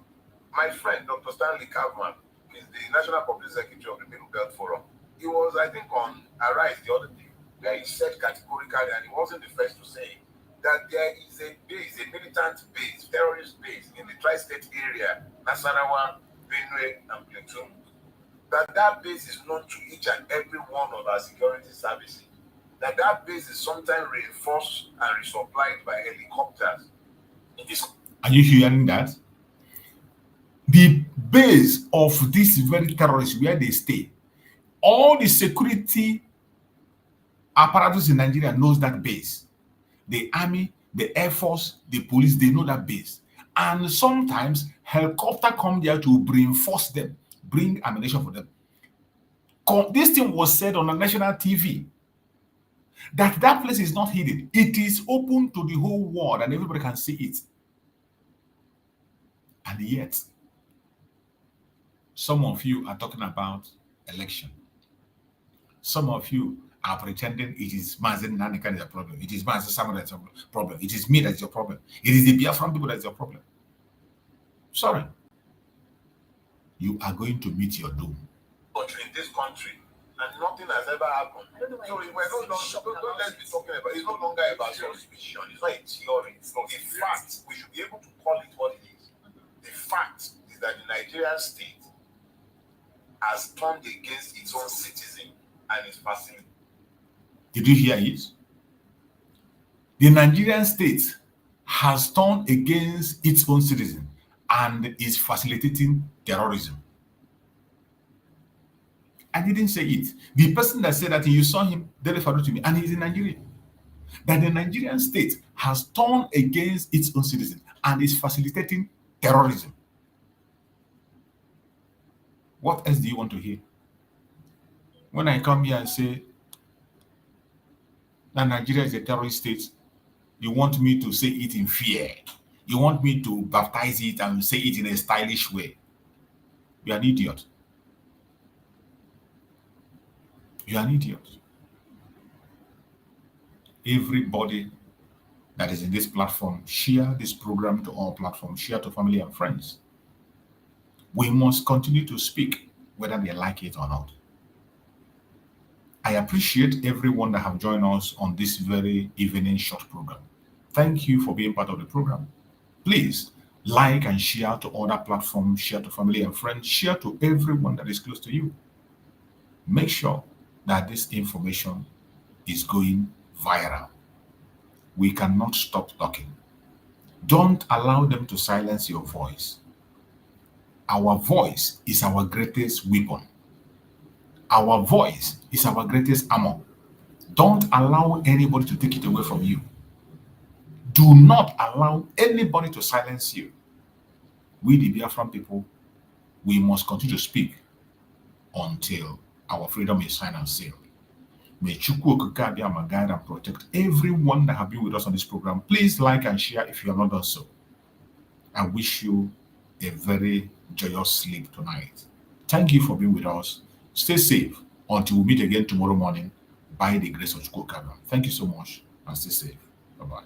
my friend, Dr. Stanley Kaufman, is the National Public Secretary of the Middle Belt Forum. He was, I think, on Arise the other day, where he said categorically, and he wasn't the first to say, that there is a base, a militant base, terrorist base in the tri-state area, Nasarawa, Benue, and Plateau. That base is known to each and every one of our security services. That base is sometimes reinforced and resupplied by helicopters. Are you hearing that? The base of this very terrorists, where they stay, all the security apparatus in Nigeria knows that base. The army, the air force, the police, they know that base. And sometimes helicopter come there to reinforce them, bring ammunition for them. This thing was said on a national TV. That place is not hidden. It is open to the whole world and everybody can see it. And yet, some of you are talking about election. Some of you are pretending it is Mazen Nanika that is a problem. It is Mazen Samuel that's a problem. It is me that's your problem. It is the Biafran people that's your problem. Sorry. You are going to meet your doom. But in this country, and nothing has ever happened. So we're no longer, let's be talking about, it's no longer about suspicion. It's not a theory. It's not a fact. We should be able to call it what it is. The fact is that the Nigerian state has turned against its own citizen and its facility. Did you hear it? The Nigerian state has turned against its own citizen and is facilitating terrorism. I didn't say it. The person that said that you saw him delivered to me, and he's in Nigeria. That the Nigerian state has turned against its own citizens and is facilitating terrorism. What else do you want to hear? When I come here and say that Nigeria is a terrorist state, you want me to say it in fear. You want me to baptize it and say it in a stylish way. You're an idiot. You're an idiot. Everybody that is in this platform, share this program to all platforms, share to family and friends. We must continue to speak, whether they like it or not. I appreciate everyone that have joined us on this very evening short program. Thank you for being part of the program. Please like and share to other platforms, share to family and friends, share to everyone that is close to you. Make sure that this information is going viral. We cannot stop talking. Don't allow them to silence your voice. Our voice is our greatest weapon. Our voice is our greatest armor. Don't allow anybody to take it away from you. Do not allow anybody to silence you. We, the Biafran people, we must continue to speak until our freedom is signed and sealed. May Chukwu Okike Abiyama guide and protect everyone that have been with us on this program. Please like and share if you have not done so. I wish you a very joyous sleep tonight. Thank you for being with us. Stay safe until we meet again tomorrow morning by the grace of Chukwu Okike. Thank you so much and stay safe. Bye-bye.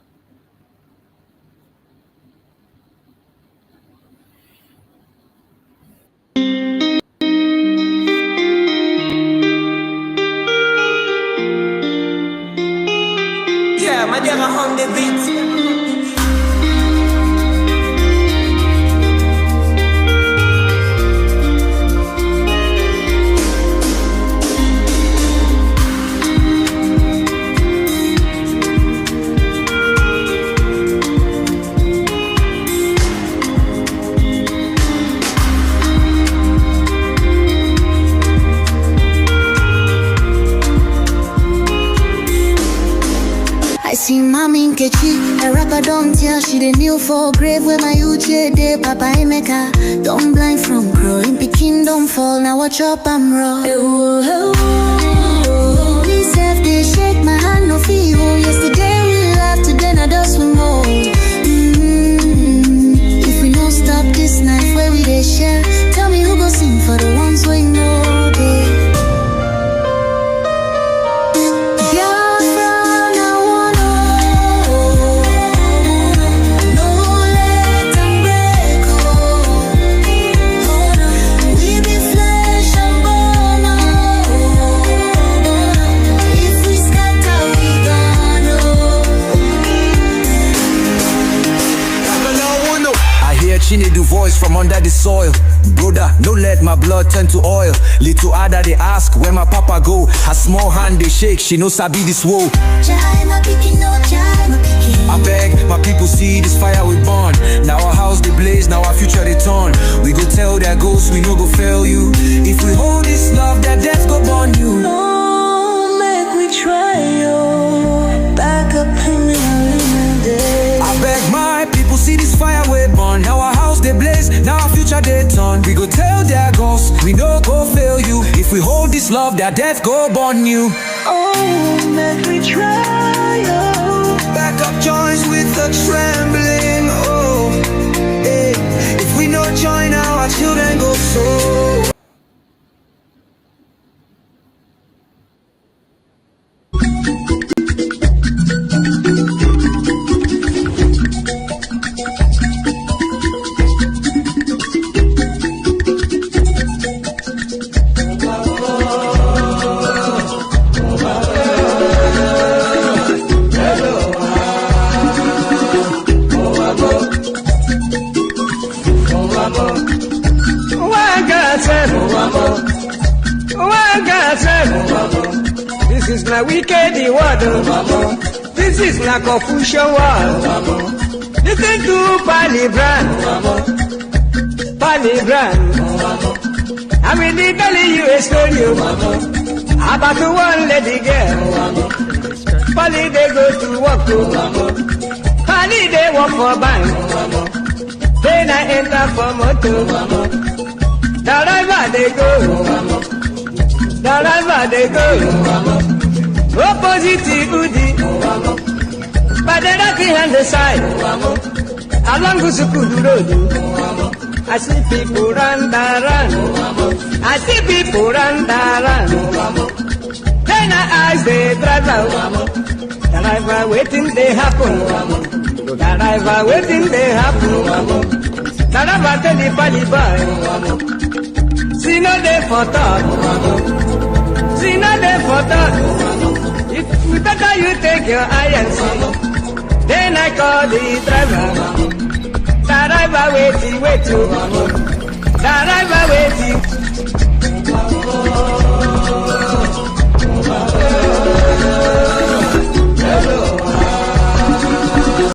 Yeah, my dear, on the beat. See mommy Nkechi, a rapper don't tell she the kneel for grave where my uche de Papa Emeka. Don't blind from growing, Peking don't fall, now watch up I'm raw. Me self they shake my hand no feel. Yesterday we laughed, today I just we more. If we don't stop this night where we they share, tell me who go sing for the ones we know they. Chinedu voice from under the soil. Brother, no let my blood turn to oil. Little Ada they ask where my papa go. Her small hand they shake, she no sabi this woe. I beg my people see this fire we burn. Now our house they blaze, now our future they turn. We go tell their ghosts we no go fail you. If we hold this love, that death go burn you. No, make we try yo. Back up in the day. I beg my people see this fire we burn. Now our house they blaze, now our future they turn. We go tell their ghosts we no go fail you. If we hold this love, that death go burn you. Oh, make we try yo. Back up joints with the trembling. Oh, hey. If we no join now, our children go so. This is my wicked word. This is my Confucian word. Listen to Palibran. I will be telling you a story about one lady girl. Polly they go to work, Polly they work for bank. Then I enter for motor. Driver they go, opposite Udi, but the lucky hand the side, along Gusukudu Road. I see people run. I see people run. Then I ask the driver waiting they happen. Driver waiting they happen. Driver tell the Palibai, see no day for thought. See no day for thought. If better you take your eye and see. Then I call the driver. Driver wait.